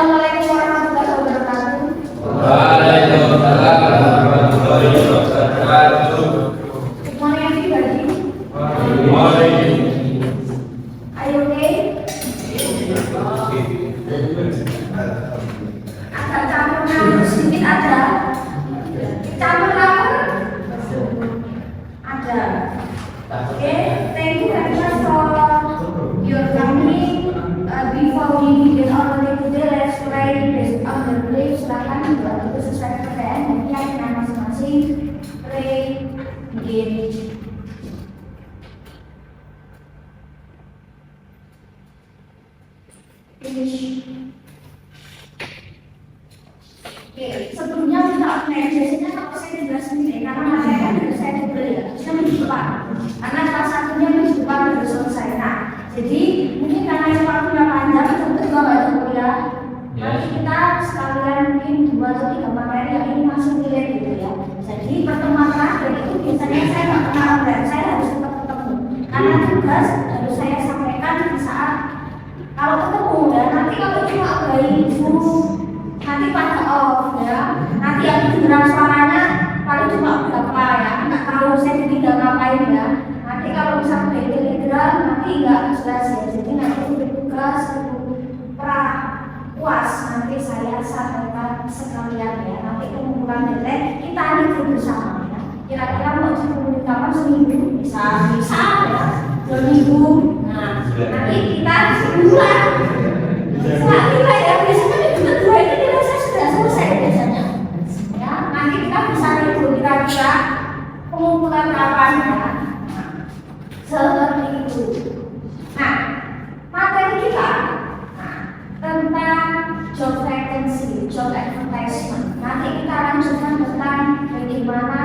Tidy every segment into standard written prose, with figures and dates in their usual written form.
Assalamualaikum warahmatullahi wabarakatuh. Waalaikumsalam warahmatullahi wabarakatuh. Good morning everybody. Good morning. Are you okay? Agak campur ngantuk sedikit ada. Campur lapar? Ada. Okay, thank you very much for your coming. Before we begin our day today, let's pray based on the belief. Silakan dibuat itu sesuai kepercayaan dan keyakinan masing-masing. Pray, begin. Oke, sebelumnya kita organisasinya kalau saya jelasin sendiri karena saya kan dari saya juga ya, saya minggu depan. Karena salah satunya minggu depan baru selesai. Nah, jadi mungkin karena yang waktunya panjang, tentu juga nggak ada kuliah. Nanti kita sekalian mungkin 2 atau 3 materi yang ini masuk relate gitu ya. Jadi pertemuan terakhir itu biasanya saya nggak pernah online, saya harus tetap ketemu. Karena tugas harus saya sampaikan di saat kalau ketemu ya. Nanti kalau cuma by Zoom nanti pada off ya. Nanti yang kedengeran suaranya paling cuma berapa ya. Nggak tahu saya tinggal ngapain ya. Nanti kalau bisa by Telegram nanti nggak jelas ya. Jadi nanti tugas puas nanti saya sampaikan sekalian ya. Nanti pengumpulan nilai kita hitung bersama ya. Kira-kira mau dikumpulin kapan seminggu bisa ya. 2 minggu. Nah nanti kita sebulan. Setelah kita ya biasanya minggu kedua ini saya sudah selesai biasanya. Ya nanti kita bisa hitung kira-kira pengumpulan kapan ya. Seperti itu. Nah materi kita tentang job vacancy, job advertisement. Nanti kita lanjutkan tentang bagaimana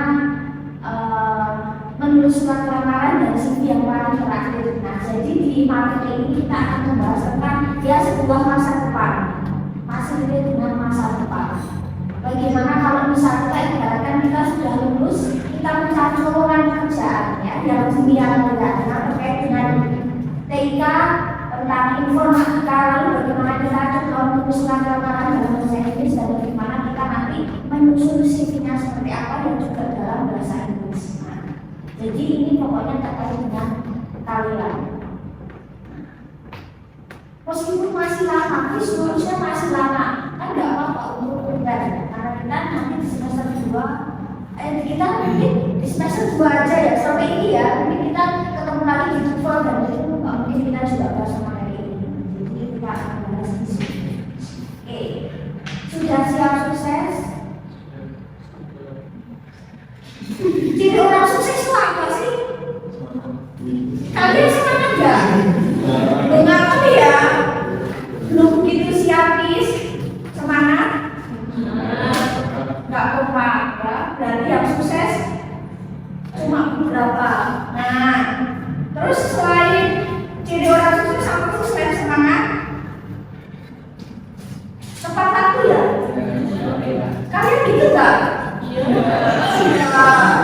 menulis surat lamaran dan CV yang paling terakhir. Nah, jadi di materi ini kita akan membahas tentang sebuah masa depan, masih relate dengan masa depan. Bagaimana kalau misalnya kita ibaratkan kita sudah lulus, kita mencari lowongan pekerjaan ya, yang sembilan terkait dengan TK tentang informatika, lalu bagaimana kita coba menulis surat lamaran dalam bahasa Inggris dan bagaimana kita nanti menyusun CV-nya seperti apa dan juga dalam bahasa Inggris. Nah, jadi ini pokoknya terkait dengan kalian. Meskipun masih lama, seharusnya masih lama, kan nggak apa-apa untuk kuliah karena kita nanti di semester 2 kita mungkin di semester 2 aja ya sampai ini ya, mungkin kita ketemu lagi di TOEFL dan itu nggak mungkin kita juga bahas materi ini. Jadi kita akan bahas di sini. Oke, sudah siap sukses? Jadi orang sukses itu apa sih? Kalian semangat nggak? Dengar aku ya, belum begitu siap is, semangat? Nggak kompak ya, berarti yang sukses cuma beberapa. Nah, terus selain jadi orang sukses, apa tuh selain semangat? Tepat waktu ya? Kalian gitu nggak?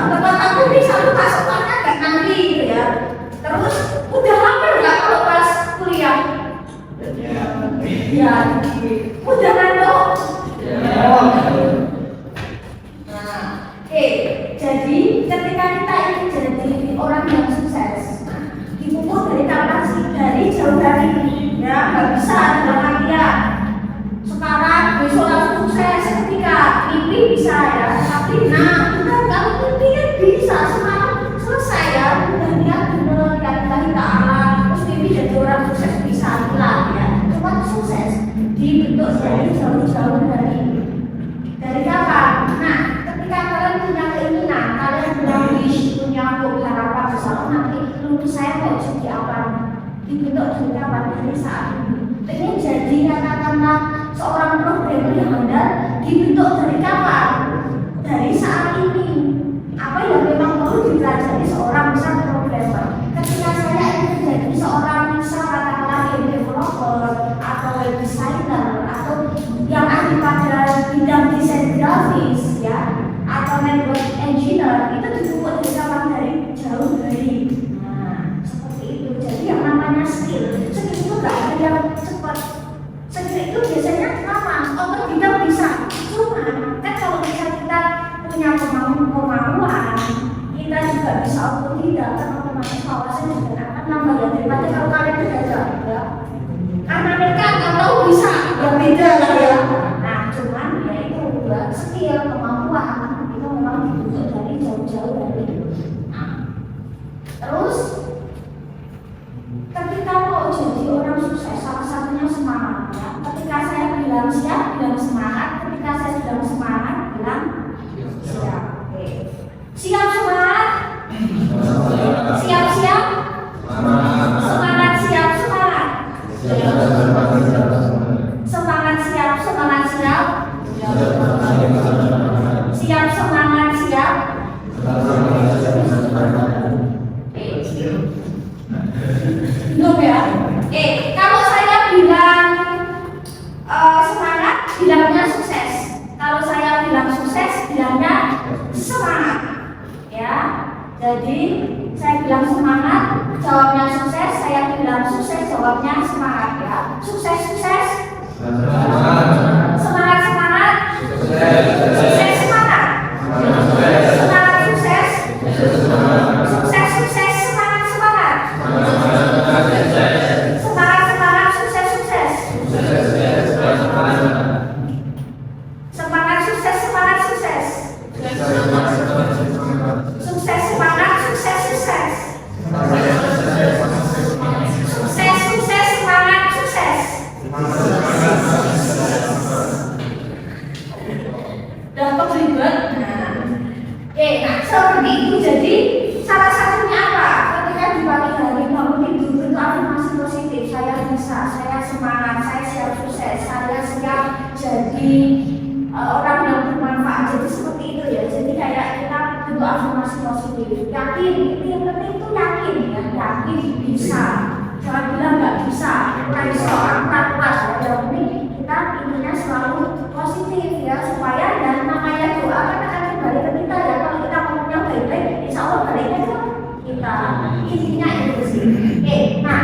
Tepat waktu bisa lupa soalnya nggak nanti gitu ya. Terus udah lapar nggak kalau pas kuliah? Ya, udah ngantuk? Nah, oke. Jadi ketika kita ingin jadi orang yang sukses, dipupuk dari kapan sih? Dari jauh dari ini. Ya, nggak bisa dalam artian sekarang besok langsung sukses. Ketika mimpi bisa ya, tapi udah kalau mimpi kan bisa semalam selesai ya. Udah niat bener kita alam, terus mimpi jadi orang sukses bisa hilang ya. Cuma sukses dibentuk dari jauh-jauh dari kapan? Nah, ketika kalian punya keinginan, kalian punya wish, punya harapan misalnya nanti lulus saya mau jadi apa? Dibentuk dari kapan? Dari saat ini. Pengen jadi katakanlah seorang programmer yang handal, dibentuk dari kapan? Dari saat ini. Apa yang memang perlu dipelajari seorang misal programmer? Ketika saya ingin menjadi seorang misal katakanlah game developer atau web designer atau yang ahli pada bidang desain grafis ya, atau network engineer, itu dipupuk dari kapan? Dari jauh dari. Nah, seperti itu. Jadi yang namanya skill itu nggak ada yang cepat. Skill itu biasanya lama bidang bisa. Cuma kan kalau kita punya kemampuan, kita juga bisa otodidak, kan otomatis wawasan juga akan nambah ya. Daripada kalau kalian belajar ya, karena mereka nggak tahu bisa berbeda lah ya. Nah cuman ya itu juga skill kemampuan itu memang dibutuhkan dari jauh-jauh dari. Nah, terus ketika mau jadi orang sukses, salah satunya semangat ya. Ketika saya bilang siap, bilang semangat. Ketika saya bilang semangat, bilang siap. Oke. Siap semangat. Siap-siap. Semangat siap semangat. Semangat siap semangat siap. Siap semangat siap. Belum ya? Kalau saya bilang semangat, bilangnya sukses. Kalau saya bilang sukses, bilangnya semangat. Ya, jadi saya bilang semangat, jawabnya sukses. Saya bilang sukses, jawabnya semangat ya. Sukses sukses. Semangat semangat. Sukses semangat. Semangat sukses. Sukses sukses semangat semangat. Semangat semangat sukses sukses. Semangat sukses semangat sukses. Sukses semangat sukses sukses. Sukses sukses semangat sukses. Dapat ribet. Nah, seperti itu. Jadi salah satunya apa? Ketika di pagi hari bangun tidur itu afirmasi positif. Saya bisa, saya semangat, saya siap sukses, saya siap jadi orang yang bermanfaat. Jadi seperti itu ya. Jadi kayak kita bentuk afirmasi positif. Yakin, itu yang penting itu yakin ya. Yakin bisa. Jangan bilang nggak bisa. Raiso, angkat kuat. Yang penting kita intinya selalu positif ya, supaya dan namanya doa kan akan kembali ke kita ya. Kalau kita ngomongnya baik-baik, insya Allah baliknya ke kita. Intinya itu sih. Nah,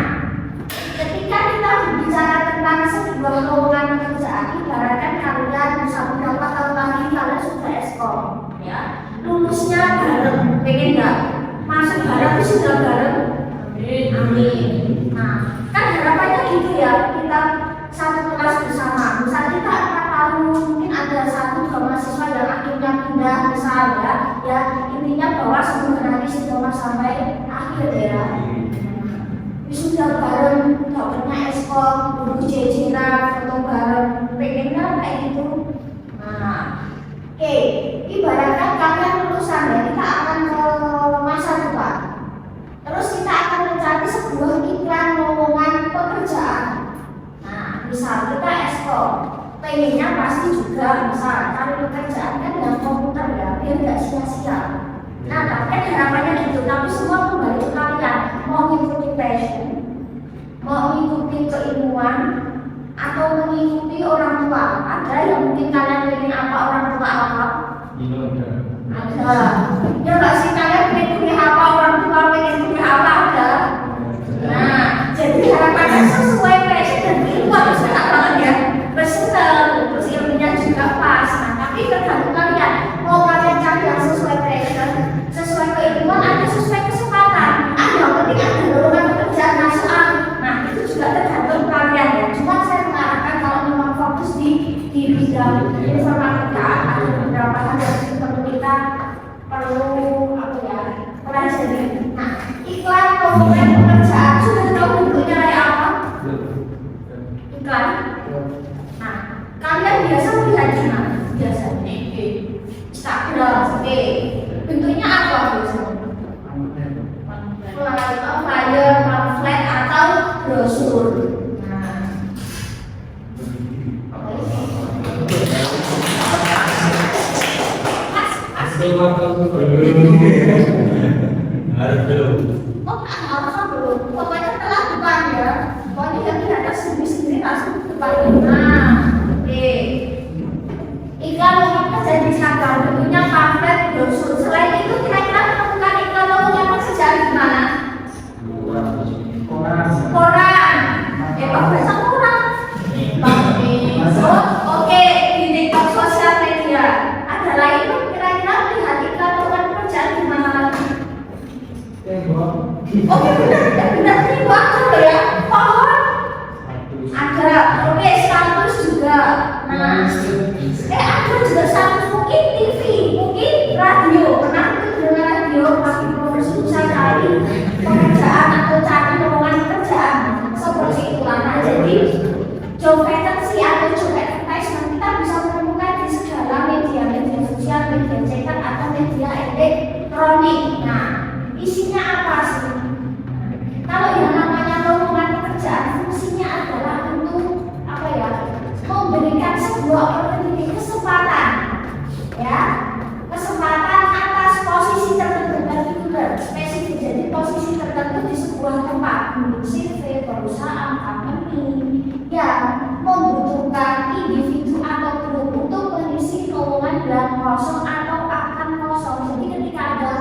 ketika kita berbicara tentang sebuah lowongan pekerjaan, ibaratkan kalian bisa berapa tahun lagi kalian sudah eskom, ya, lulusnya bareng, pengen nggak? Masuk bareng itu sudah bareng. Amin. Nah, kan harapannya gitu ya, kita satu kelas bersama. Misal kita 4 tahun, mungkin ada 1-2 mahasiswa yang akhirnya pindah misal ya, intinya bahwa sebenarnya sudah sampai akhir ya. Sudah bareng, dapatnya eskom, duduk jejeran, foto bareng, pengennya kayak gitu. Nah, ibaratkan kalian lulusan ya, kita akan ke masa depan. Terus kita akan mencari sebuah iklan lowongan pekerjaan. Nah, misal kita eskom, pengennya pasti juga misal cari pekerjaan kan dengan komputer ya, biar nggak sia-sia. Nah, tapi kan harapannya gitu, tapi semua kembali ke kalian. Mau mengikuti passion, mau mengikuti keilmuan, atau mengikuti orang tua. Ada yang mungkin kalian pengen apa, orang tua apa? Ada. Ya nggak sih, kalian pengen kuliah apa, orang tua pengen kuliah apa? Ada. Nah, jadi harapannya sesuai passion dan keilmuan itu tak banget ya. Personal, terus ilmunya juga pas. Nah, tapi tergantung kalian. Mau kalian cari yang sesuai passion, sesuai keilmuan, ada sesuai kesempatan. Yang penting ada lowongan pekerjaan nasional. Nah, itu juga tergantung kalian ya. Cuma saya mengarahkan kalau memang fokus di bidang informatika, ada beberapa hal yang perlu kita pelajari. Nah, iklan lowongan pekerjaan sudah tahu bentuknya kayak apa? Iklan. Nah, kalian biasa melihat di mana? Biasanya Instagram, bentuknya apa biasanya? Flyer, pamflet atau brosur. Harus belum. Pokoknya telah depan ya. Pokoknya yang ada sendiri langsung depan. Nah, iklan lowongan kerja di Instagram bentuknya pamflet, brosur. Selain itu kira-kira menemukan iklan lowongan pekerjaan di mana? Koran. Bahasa koran. Oke, di sebuah opportunity, kesempatan, ya, kesempatan atas posisi tertentu, particular, spesifik. Jadi posisi tertentu di sebuah tempat, CV, perusahaan, company, yang membutuhkan individu atau grup untuk mengisi lowongan yang kosong atau akan kosong. Jadi ketika ada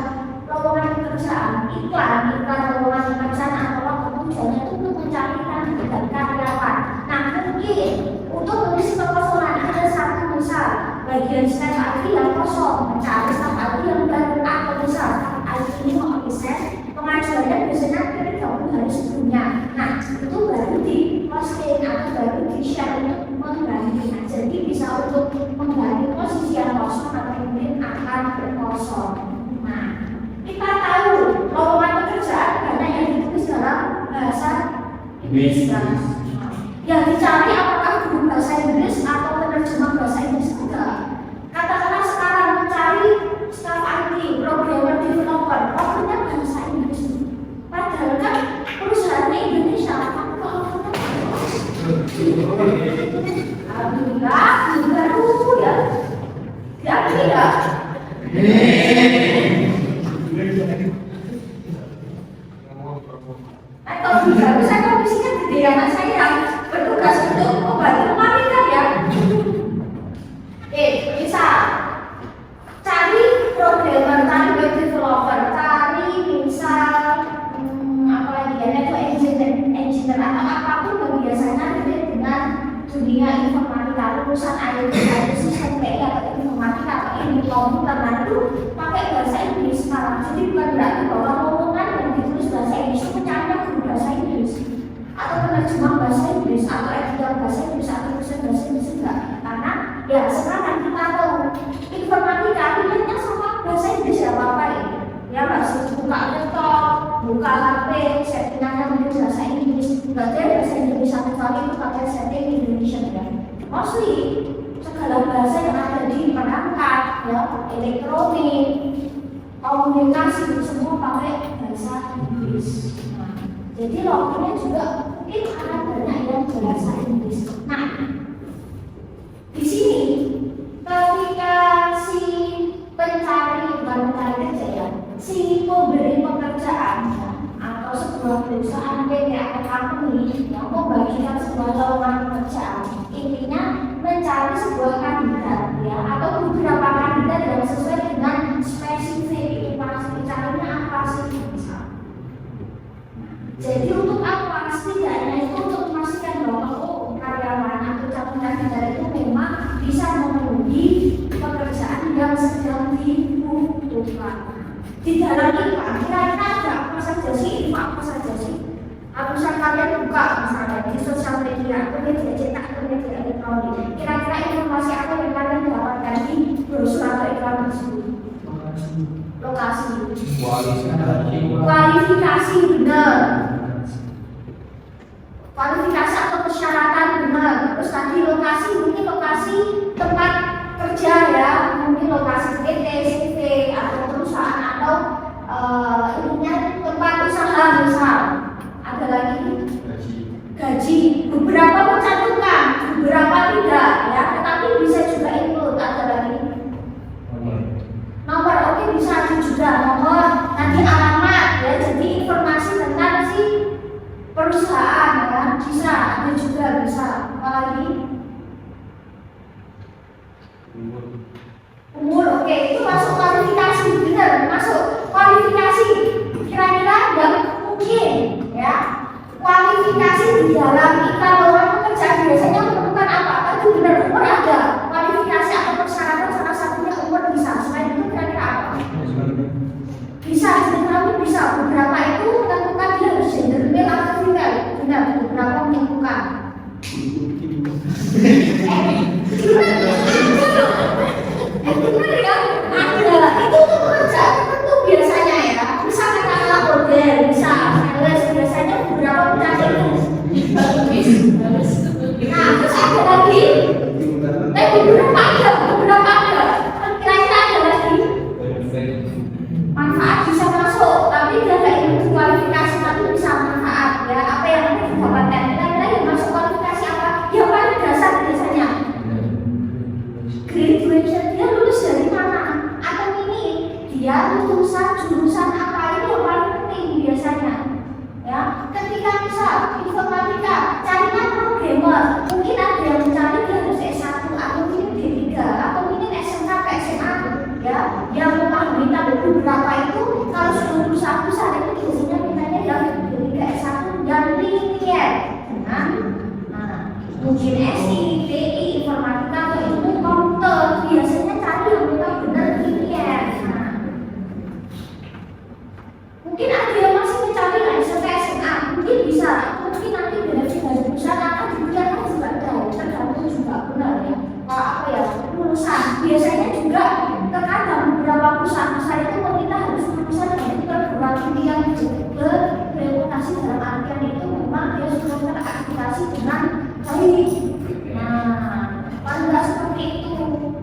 lowongan pekerjaan, iklan lowongan pekerjaan atau tujuannya itu untuk mencari kandidat karyawan. Nah, mungkin untuk mengisi kekosongan ada satu misal bagian staff IT yang kosong, mencari staff IT yang baru, atau misal IT ini mau riset, pengajuannya biasanya kira 20 hari sebelumnya. Nah, itu baru di posting atau baru di share untuk mengganti. Nah, jadi bisa untuk mengganti posisi yang kosong atau mungkin akan berkosong. Nah, kita tahu lowongan pekerjaan banyak yang ditulis dalam bahasa Inggris. Yang dicari apakah guru bahasa Inggris atau penerjemah bahasa Inggris juga. Katakanlah sekarang mencari staff IT, programmer, developer, waktunya bahasa Inggris. Padahal kan perusahaannya Indonesia, tapi kalau kita alhamdulillah, juga lucu ya. Yakin ya? Atau bisa saya komisinya gede ya, mas saya bertugas untuk membantu wanita ya. Bisa cari programmer, cari web developer, cari misal apa lagi ya, network engineer atau apapun yang biasanya relate dengan dunia informatika, lulusan IT, sistem TI atau informatika atau ini komputer, nah itu pakai bahasa Inggris sekarang. Jadi bukan berarti bahwa lowongan yang ditulis bahasa Inggris itu mencari guru bahasa Inggris atau penerjemah bahasa Inggris atau editor bahasa Inggris atau dosen bahasa Inggris enggak. Karena ya sekarang kita tahu informatika akhirnya sama bahasa Inggris ya apa ya masih buka laptop, buka HP, settingannya mungkin bahasa Inggris. Berarti bahasa Inggris satu kali itu pakai setting Indonesia ya. Mostly segala bahasa yang ada di perangkat ya, elektronik, komunikasi semua pakai bahasa Inggris. Nah, jadi lowongannya juga mungkin akan banyak yang bahasa Inggris. Nah, di sini ketika si pencari bukan pencari kerja ya, si pemberi pekerjaan ya, atau sebuah perusahaan PT atau company yang membagikan sebuah lowongan pekerjaan, intinya mencari sebuah kandidat ya, atau beberapa kandidat yang sesuai dengan spesifik itu pasti carinya apa sih misal. Jadi untuk apa? Setidaknya itu untuk memastikan bahwa karyawan atau calon kandidat itu memang bisa memenuhi pekerjaan yang sedang dibutuhkan. Di dalam iklan kira-kira ada apa saja sih, apa saja sih? Harusnya kalian buka misalnya di sosial media, atau media cetak, atau media elektronik. Kira-kira informasi apa yang kalian dapatkan di brosur atau iklan tersebut? Lokasi. Kualifikasi benar. Kualifikasi atau persyaratan benar. Terus tadi lokasi, mungkin lokasi tempat kerja ya, mungkin lokasi PT, CV atau perusahaan atau ininya tempat usaha misal. Ada lagi gaji. Beberapa mencantumkan, beberapa tidak ya, tetapi bisa juga include. Ada lagi nomor, oke bisa juga nomor, nanti alamat ya, jadi informasi tentang si perusahaan ya, bisa ada juga bisa. Apalagi umur, oke itu masuk kualifikasi, benar masuk kualifikasi. Kira-kira yang mungkin ya kualifikasi di dalam iklan lowongan pekerjaan biasanya menemukan apa? Tadi benar umur ada, kualifikasi atau persyaratan salah satunya umur bisa. Selain itu kira-kira apa? Bisa, jadi bisa. Beberapa itu menentukan dia harus gender male atau female. Benar, beberapa menentukan. Benar ya, ada. Itu untuk pekerjaan tertentu biasanya ya. Bisa katakanlah model, bisa sales, biasanya beberapa mencari itu. Nah, terus ada lagi lulusan. Biasanya juga terkadang beberapa perusahaan itu meminta harus lulusan dari perguruan tinggi yang berreputasi, dalam artian itu memang dia sudah terakreditasi dengan baik. Nah, kalau nggak seperti itu,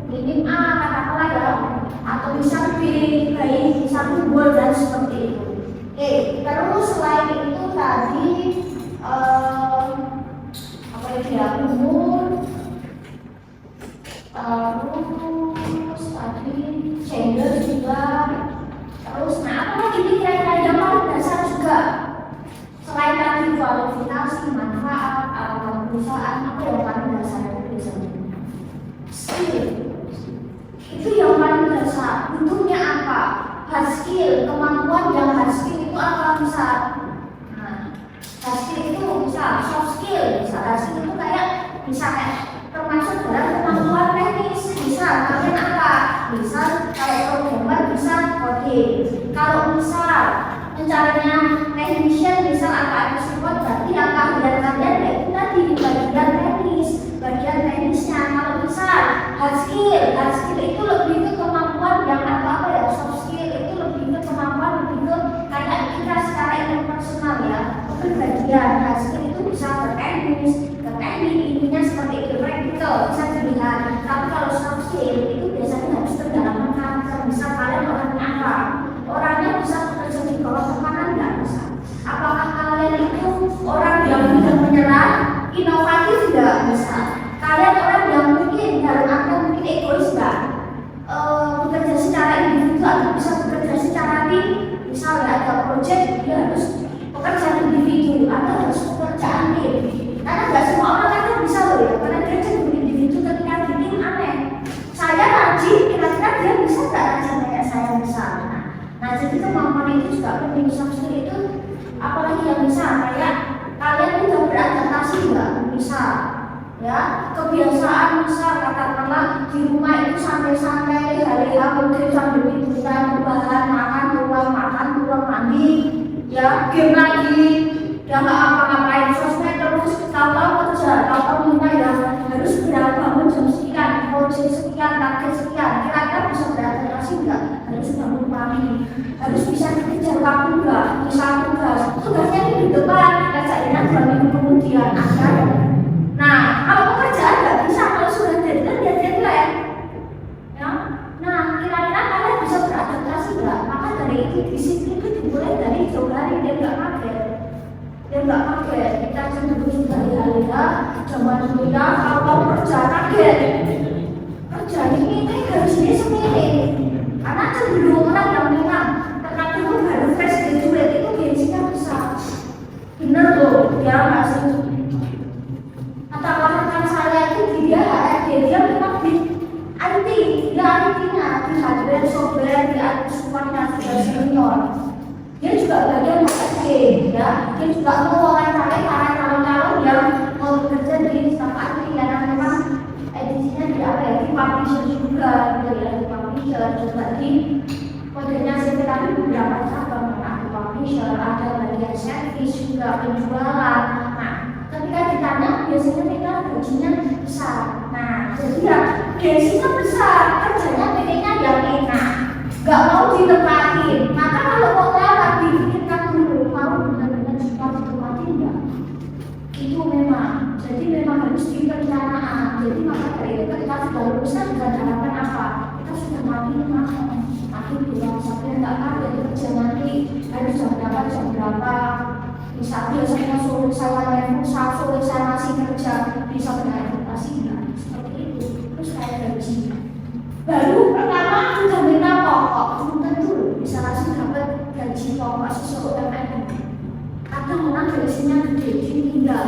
minim A katakanlah ya, atau misal B baik, misal unggul dan seperti itu. Oke, terus selain itu tadi apa itu ya, umur, terus tadi gender juga, terus nah apa lagi nih kira-kira yang paling dasar juga selain tadi kualifikasi, manfaat, perusahaan, apa yang paling dasar itu biasanya? Skill. Itu yang paling dasar. Bentuknya apa? Hard skill, kemampuan yang hard skill itu apa bisa? Nah, hard skill itu bisa soft skill, bisa hard skill itu kayak misalnya termasuk dalam kemampuan teknis, bisa kalian apa? Bisa kayak programmer, bisa coding. Kalau misal mencarinya technician, misal apa support, berarti apa keahlian kalian yaitu tadi bagian teknis, bagian teknisnya. Kalau misal hard skill itu lebih ke kemampuan yang apa ya, soft skill itu lebih ke kemampuan lebih ke kayak kita secara interpersonal ya, kepribadian. Hard skill itu bisa ke teknis, ke teknik, intinya seperti itu, praktikal bisa dilihat. Tapi kalau soft skill itu biasanya harus pendalaman karakter. Misal kalian orangnya apa? Orangnya bisa bekerja di bawah tekanan nggak bisa? Apakah kalian itu orang yang mudah menyerah, inovatif nggak bisa? Kalian orang yang mungkin dalam artian mungkin egois nggak? Bekerja secara individu atau bisa bekerja secara tim? Misalnya ada proyek, dia harus bekerja individu atau harus pekerjaan tim. Karena nggak semua orang kan bisa loh ya, karena dia cenderung individu ketika di tim aneh. Saya rajin, kira-kira dia bisa nggak rajin kayak saya bisa? Nah, jadi kemampuan itu juga penting. Soft skill itu apalagi yang bisa kayak kalian sudah beradaptasi nggak? Misal ya, kebiasaan misal katakanlah di rumah itu santai-santai, hari-hari mungkin sambil tiduran, rebahan, makan, pulang mandi, ya game lagi, ya nggak apa-apain sosmed terus, tahu-tahu kerja, tahu-tahu minta ya harus segera bangun jam sekian, proyek sekian, target sekian. Kira-kira bisa beradaptasi nggak? Harus bangun pagi, harus bisa dikejar waktu nggak? Misal tugasnya di depan, kerjainnya 2 minggu kemudian ada. Nah, kalau pekerjaan nggak bisa, kalau sudah deadline ya deadline. Ya, nah kira-kira kalian bisa beradaptasi nggak? Maka dari itu disiplin itu dimulai dari jauh hari, dia nggak kaget. Kita cenderung sudah hari-hari zaman dulu ya, kalau kerja kaget. Kerja ini harus ini semini. Karena cenderung orang yang memang terkadang baru fresh graduate itu gajinya besar. Bener loh, ya nggak sih? Atau rekan saya itu dia HRD, dia memang di IT, dia IT-nya di hardware, software, di IT semuanya sudah senior. Dia juga bagian HRD, ya. Dia juga mewawancarai para calon-calon yang mau bekerja di staf IT karena memang edisinya di apa ya, di publisher juga, gitu ya, di publisher juga di modelnya CV tapi beberapa cabang, ada publisher, ada bagian service juga, penjualan. Nah, ketika ditanya biasanya kita gajinya besar. Nah, jadi ya gajinya besar, kerjanya pengennya yang enak, nggak mau ditempatin. Maka kalau mau lewat dipikirkan dulu, mau benar-benar suka ditempatin nggak? Itu memang, jadi memang harus direncanakan. Jadi maka dari itu ketika sudah lulus kan dengan harapan apa? Kita sudah makin bilang sampai nggak ada kerja nanti harus jam berapa. Misalnya biasanya sore saya masih kerja, bisa beradaptasi nggak? Seperti itu. Terus kayak gaji. Baru pertama sudah minta pokok, belum tentu bisa langsung dapat gaji pokok sesuai UMR. Kadang orang gajinya gede, tinggal.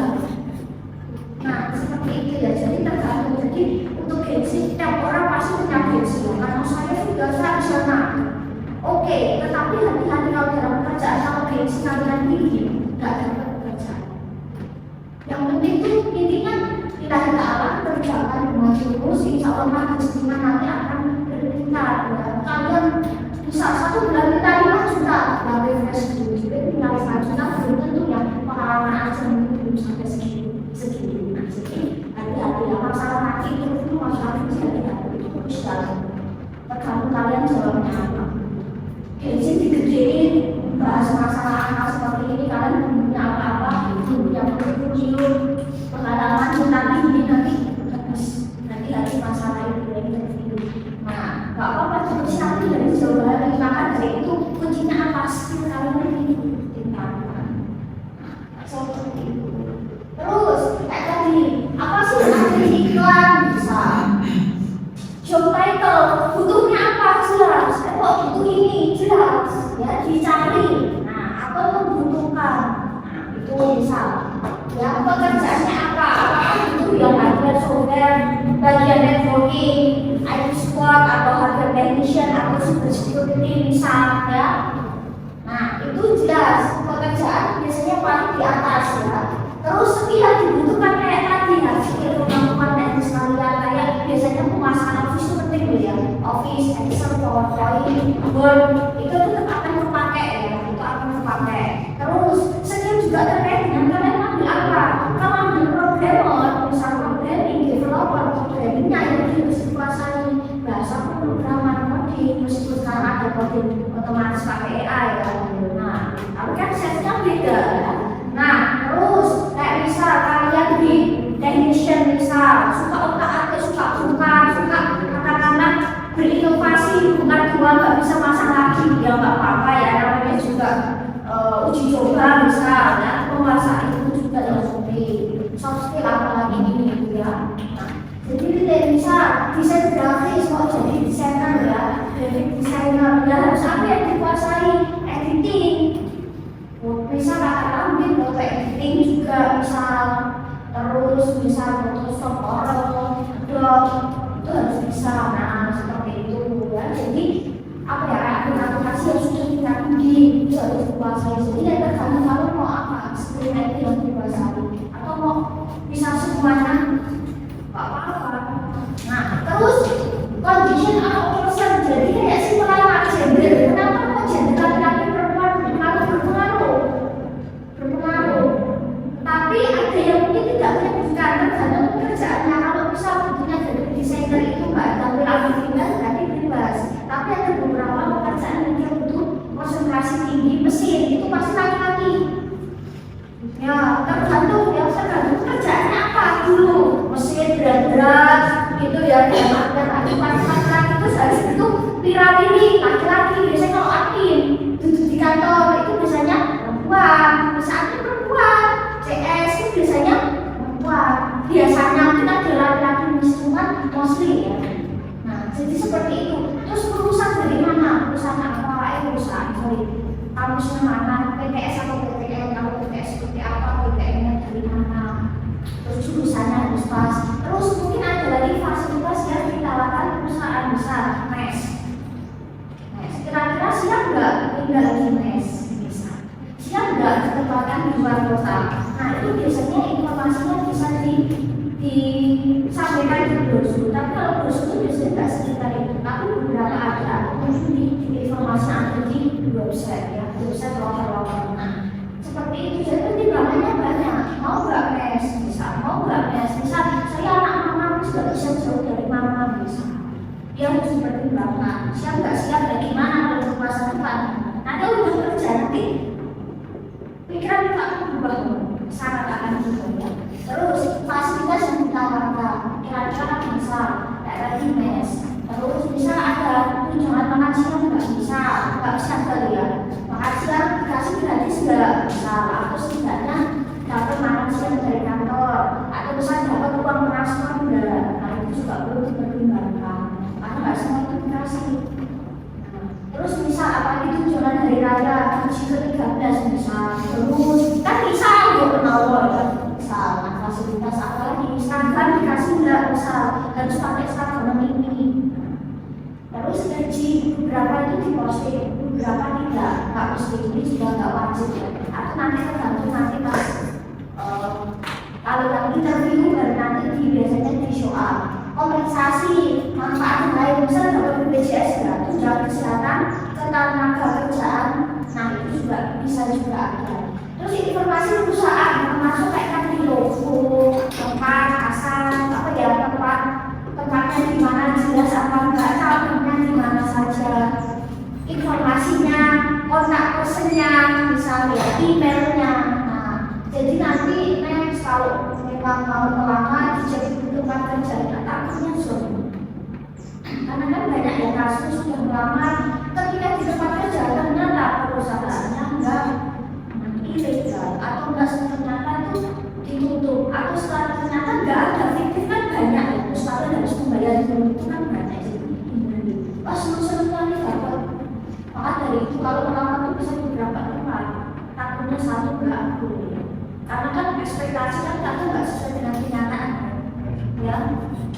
Nah, seperti itu ya. Jadi tergantung. Jadi untuk gaji, setiap orang pasti punya gaji. Karena saya sudah sarjana. Oke, tetapi hati-hati kalau dalam pekerjaan kalau gaji kalian tinggi, nggak dapat pekerjaan. Yang penting itu intinya kita alam kerjakan dengan tulus, insya Allah kesenangan nanti akan bertingkat. Ya. Kalian bisa 1 bulan kita 5 juta, tapi fresh graduate tinggal 5 juta belum tentu ya, pengalaman aja mungkin belum sampai segini. Nah, jadi hati-hati ya, masalah nanti itu masalah fisik hati-hati. masalah hal seperti ini, kalian punya apa-apa, punya portfolio, pengalaman tentang ini nanti lagi masalah itu dari interview. Nah, nggak apa-apa terus nanti dari jauh hari, maka dari itu kuncinya apa sih kalian ini tentang seperti itu. Terus kayak tadi, apa sih arti iklan bisa? Job title, butuhnya apa jelas? Kok butuh ini jelas? Ya dicari. Nah, apa membutuhkan? Nah, itu bisa. Ya pekerjaannya apa? Itu yang hardware, software, bagian networking, IT support atau hardware technician atau cyber security misal ya. Nah, itu jelas pekerjaan biasanya paling di atas ya. Terus skill yang dibutuhkan kayak tadi ya, skill kemampuan teknis kalian kayak biasanya pemasangan Office itu penting ya. Office, Excel, PowerPoint, Word itu tetap akan terpakai ya, itu akan terpakai. Terus skill juga terkait dengan kalian ambil apa? Kalau ambil programmer, misal programming, developer, programmingnya yang harus dikuasai bahasa pemrograman coding, meskipun sekarang ada coding otomatis pakai AI ya. Nah, tapi kan setnya beda ya. Nah, terus kayak misal kalian di technician misal suka otak-atik, suka bukan, suka katakanlah berinovasi, bukan dua nggak bisa masang lagi, ya nggak apa-apa ya, namanya juga uji coba misal ya, penguasaan itu juga yang soft skill apalagi ini gitu ya. Nah, jadi misal desain grafis mau jadi desainer ya, graphic designer ya harus apa yang dikuasai, editing. Misal katakan mungkin foto editing juga misal, terus misal Photoshop, Corel, Adobe itu harus bisa. Nah seperti itu ya. Jadi apa ya, aplikasi yang sudah kita tinggi itu harus dikuasai. Jadi ya tergantung kalian mau apa, skillnya itu yang dikuasai atau mau bisa semuanya nggak apa-apa. Nah terus condition atau person, jadi kayak si pengamat gender. Kenapa kok gender laki-laki perempuan berpengaruh? Tapi ada yang mungkin tidak menyebutkan tergantung pekerjaannya. Kalau misal bentuknya dari desainer itu nggak tampil aktivitas berarti bebas. Tapi ada beberapa pekerjaan yang butuh konsentrasi tinggi mesin itu pasti laki-laki. Ya tergantung pekerjaannya apa dulu, mesin berat-berat itu ya, yang laki-laki itu harus butuh pilih laki-laki. Biasanya kalau admin duduk di kantor itu biasanya perempuan, bisa admin perempuan, CS itu biasanya perempuan. Biasanya kita ada laki-laki cuma mostly ya. Nah jadi seperti itu. Terus perusahaan dari mana? Perusahaan apa? Perusahaan kampusnya mana? PTS atau PTN? Kalau PTS seperti apa? PTN-nya dari mana? Terus jurusannya harus pas. Terus mungkin ada lagi fasilitas yang ditawarkan perusahaan besar, mes. Kira-kira siap nggak tinggal di mes? Siap nggak ditempatkan di luar kota? Nah itu biasanya informasinya bisa disampaikan di brosur. Tapi kalau brosur itu biasanya nggak sekitar itu. Tapi beberapa ada mungkin di informasi ada di website ya, website lokal. Nah seperti itu. Jadi pertimbangannya banyak. Mau nggak mes? Mau nggak mes? Misal saya anak mama juga bisa jauh dari mama bisa. Dia harus dipertimbangkan. Siap nggak siap? Bagaimana kalau masa depan? Nanti udah kerja nanti pikiran kita akan berubah, sangat akan berubah ya. Terus fasilitas yang ditawarkan, kira-kira bisa daerah di mes. Terus bisa ada tunjangan makan siang nggak bisa kali ya. Makan siang dikasih gratis nggak bisa, atau setidaknya dapat makan siang dari kantor, atau bisa dapat uang transport enggak. Nah itu juga perlu dipertimbangkan, karena nggak semua itu dikasih. Terus misal apalagi tunjangan hari raya gaji ke-13 misal, terus kan bisa ya penawar kan, misal fasilitas apalagi seragam dikasih nggak, misal harus pakai seragam ini. Terus gaji beberapa itu diposting, beberapa tidak, nggak mesti, ini juga nggak wajib ya. Atau nanti tergantung nanti pas kalau yang interview baru nanti biasanya di show up. Kompensasi manfaat lain misal dapat BPJS ya, tunjangan kesehatan, ketenaga kerjaan, nah itu juga bisa juga ada. Terus informasi perusahaan termasuk kayak tadi logo, tempat asal, apa ya, tempatnya di mana jelas apa enggak, cabangnya di mana saja, informasinya, kontak personnya, misalnya emailnya. Nah, jadi nanti next kalau memang mau melamar jadi tempat kerja, takutnya zoom. Karena kan banyak yang kasus yang melamar ketika di tempat kerja ternyata perusahaannya enggak ilegal atau enggak ternyata itu ditutup atau setelah ternyata enggak ada fiktif kan banyak ya, terus kalian harus membayar dulu itu kan banyak jadi pas lulusnya nih dapat. Maka dari itu kalau melamar itu bisa beberapa tempat, takutnya satu enggak boleh karena kan ekspektasi kan kadang enggak sesuai dengan kenyataan ya.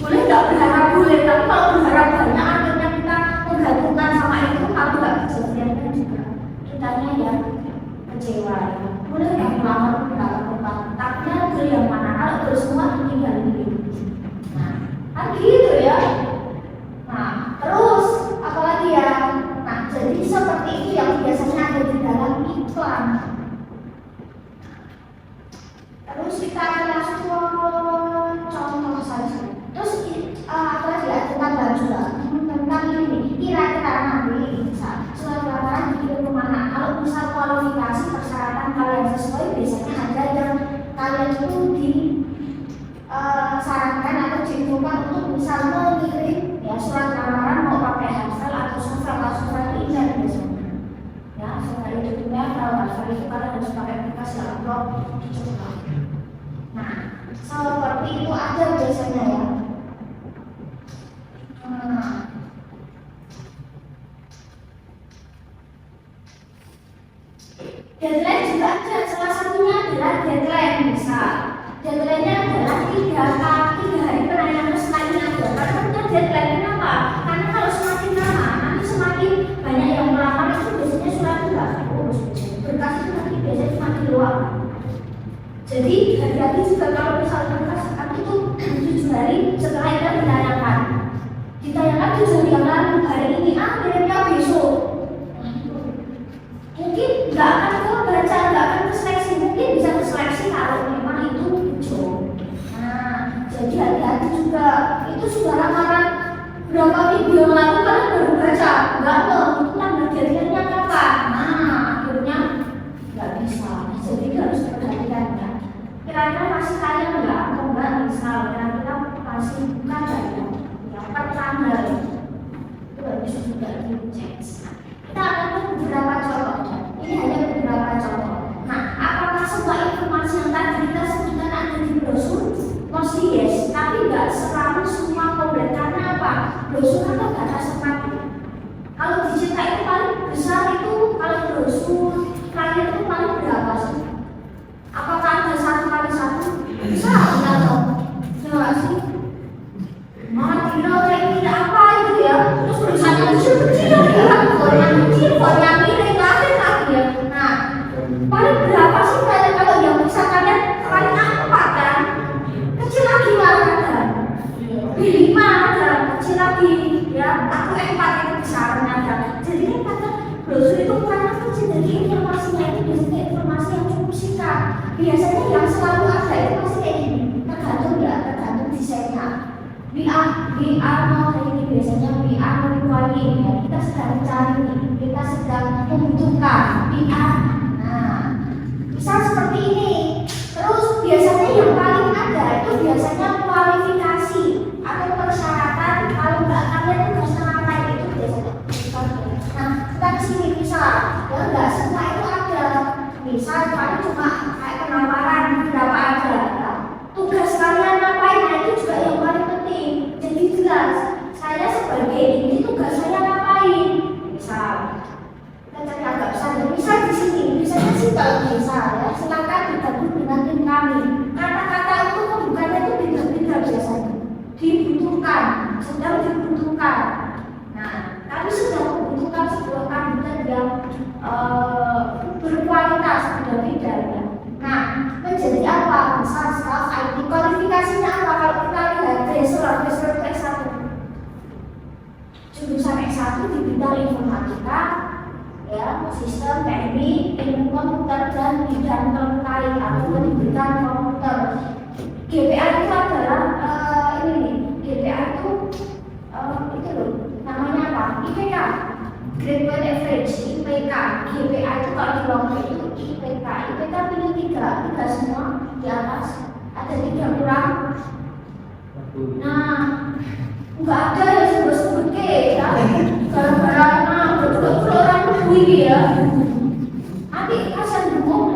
Boleh nggak berharap boleh, tapi kalau berharap banyak akhirnya kita menggantungkan sama itu kalau nggak kejadian kan juga kitanya yang kecewa ya. Boleh nggak melamar beberapa tempat, taknya beli yang mana, kalau beli semua tinggal ini. Nah kan gitu ya. Nah terus apalagi ya, nah jadi seperti itu yang biasanya ada di dalam iklan. Terus kita akan langsung contoh saja. Terus apa lagi ya, tentang juga tentang ini kira-kira nanti surat lamaran dikirim kemana. Kalau misal kualifikasi persyaratan kalian sesuai, biasanya ada yang kalian itu disarankan atau diinfokan untuk misal mengirim ya surat lamaran mau pakai hansel atau surat email biasanya ya. Surat email kalau hansel itu kalian harus pakai aplikasi amplop dicoba. Nah seperti itu aja biasanya ya. Deadline juga ada, salah satunya adalah deadline. Misal deadline-nya adalah 3 hari penanyaan setelahnya ada. Karena punya deadline, kenapa? Karena kalau semakin lama nanti semakin banyak yang melamar itu biasanya surat juga urus berkas itu nanti biasanya semakin luas. Jadi hati-hati juga kalau misal berkas itu 7 hari setelah itu ditanyakan 7 hari yang lalu, hari ini kirimnya besok. Mungkin nggak akan kebaca, nggak akan keseleksi, mungkin bisa keseleksi kalau memang itu hijau. Nah jadi hati-hati juga, itu sudah lamaran berapa minggu yang lalu kalian baru baca, nggak loh itu kan deadline-nya kapan. Nah akhirnya nggak bisa, jadi harus perhatikan ya. Kira-kira masih kalian nggak atau enggak, misal kira-kira masih buka nggak ya yang pertanggal itu harus juga dicek. Kita akan beberapa contoh. Ini hanya beberapa contoh. Nah, apakah semua informasi yang tadi kita sebutkan ada di brosur? Mesti yes, tapi nggak selalu semua komplit. Karena apa? Brosur kan data seperti. Kalau dicetak itu paling besar itu, kalau brosur kalian itu paling berapa sih? Apakah ada 1x1? Bisa enggak dong? Enggak sih? Mau tidak kayak tidak apa itu ya? Terus tulisannya kecil-kecil ya, yang kecil, yang miring lagi ya. Nah, paling berapa sih kalian kalau yang bisa kalian paling apa kan? Kecil lagi malah ada, 5 ada, kecil lagi ya. Aku 4 itu besarnya ada. Jadi kan kadang brosur itu ukurannya kecil, jadi informasinya itu biasanya informasi yang cukup singkat. Biasanya yang selalu ada itu masih kayak gini, tergantung ya, tergantung desainnya. VR mau ini biasanya VR requiring ya, kita sedang cari nih, kita sedang membutuhkan VR. Nah, bisa seperti ini. Terus biasanya yang paling ada itu biasanya kualifikasi atau persyaratan. Kalau nggak kalian itu setengah lain itu biasanya. Nah, kita kesini misal ya nggak semua itu ada. Misal paling cuma kayak penawaran berapa ada. Nah, tugas kalian ngapain? Nah itu juga yang paling penting. Jadi jelas, saya sebagai ini tugas saya ngapain? Misal, kita cari agak besar. Misal di sini, misalnya sih kalau bisa ya, silakan bergabung dengan tim kami. Kata-kata itu bukannya itu tidak biasanya. Dibutuhkan, sedang dibutuhkan. Nah, kami sedang membutuhkan sebuah kandidat yang berkualitas beda-beda ya. Nah, menjadi apa? Misal staff IT, kualifikasinya apa? Kalau kita lihat bachelor S1, jurusan S1 di bidang informatika, ya, sistem teknik, ilmu komputer dan bidang terkait atau pendidikan komputer. GPA itu adalah GPA itu loh, namanya apa? IPK, Grade Point Average, IPK. GPA itu kalau di Lombok itu tiga semua di atas, ada 3 kurang. Nah, nggak ada ya sebut-sebut ke ya, gara-gara betul-betul orang begini ya. Nanti kasihan bingung.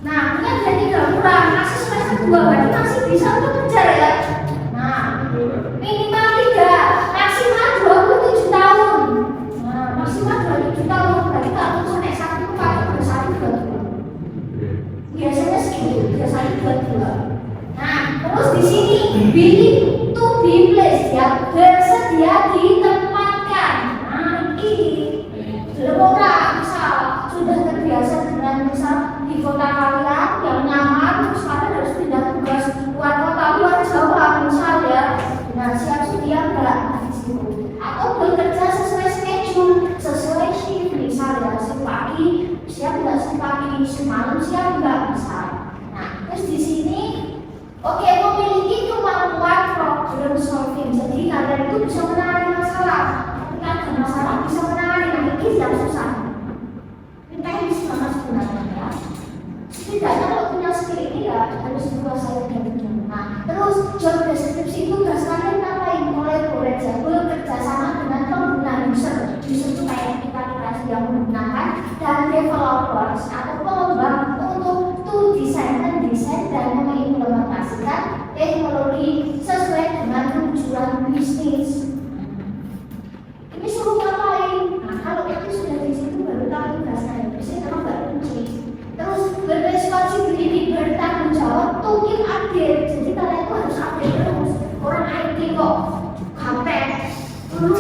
Nah, ini ada 3 kurang, masih semester 2, berarti masih bisa untuk kejar ya. Nah, minimal 3, maksimal 27 tahun. Nah, maksimal 27 tahun, berarti kalau lulusan S1 itu pakai bersatu 22. Biasanya segitu, biasanya 22. Nah, terus di sini willing to be placed ya, bersedia ditempatkan. Nah, ini belum orang misal sudah terbiasa dengan misal di kota kalian yang nyaman, terus kalian harus pindah tugas luar kota, luar Jawa misal ya. Nah, siap sedia enggak di situ? Atau bekerja sesuai schedule, sesuai shift misal ya, shift pagi siap enggak, shift pagi, shift malam siap enggak misal. Nah, terus di sini oke, memiliki kemampuan problem solving. Jadi kalian itu bisa menangani masalah. Ketika ada masalah bisa menangani. Nah, ini tidak susah. Ini teknis banget sebenarnya ya. Setidaknya kalau punya skill ini ya harus dikuasai dengan benar. Nah, terus job deskripsi tugas kalian ngapain? Collaborate ya, bekerja sama dengan pengguna user. User itu kayak kita yang menggunakan dan developers atau pengembang untuk desain dan mengimplementasikan teknologi sesuai dengan tujuan bisnis. Ini suruh ngapain? Nah, kalau itu sudah di situ baru tahu tugasnya. Biasanya memang nggak kunci. Terus berresponsibility, bertanggung jawab, to keep update. Jadi kalian itu harus update terus. Orang IT kok gaptek. Dulu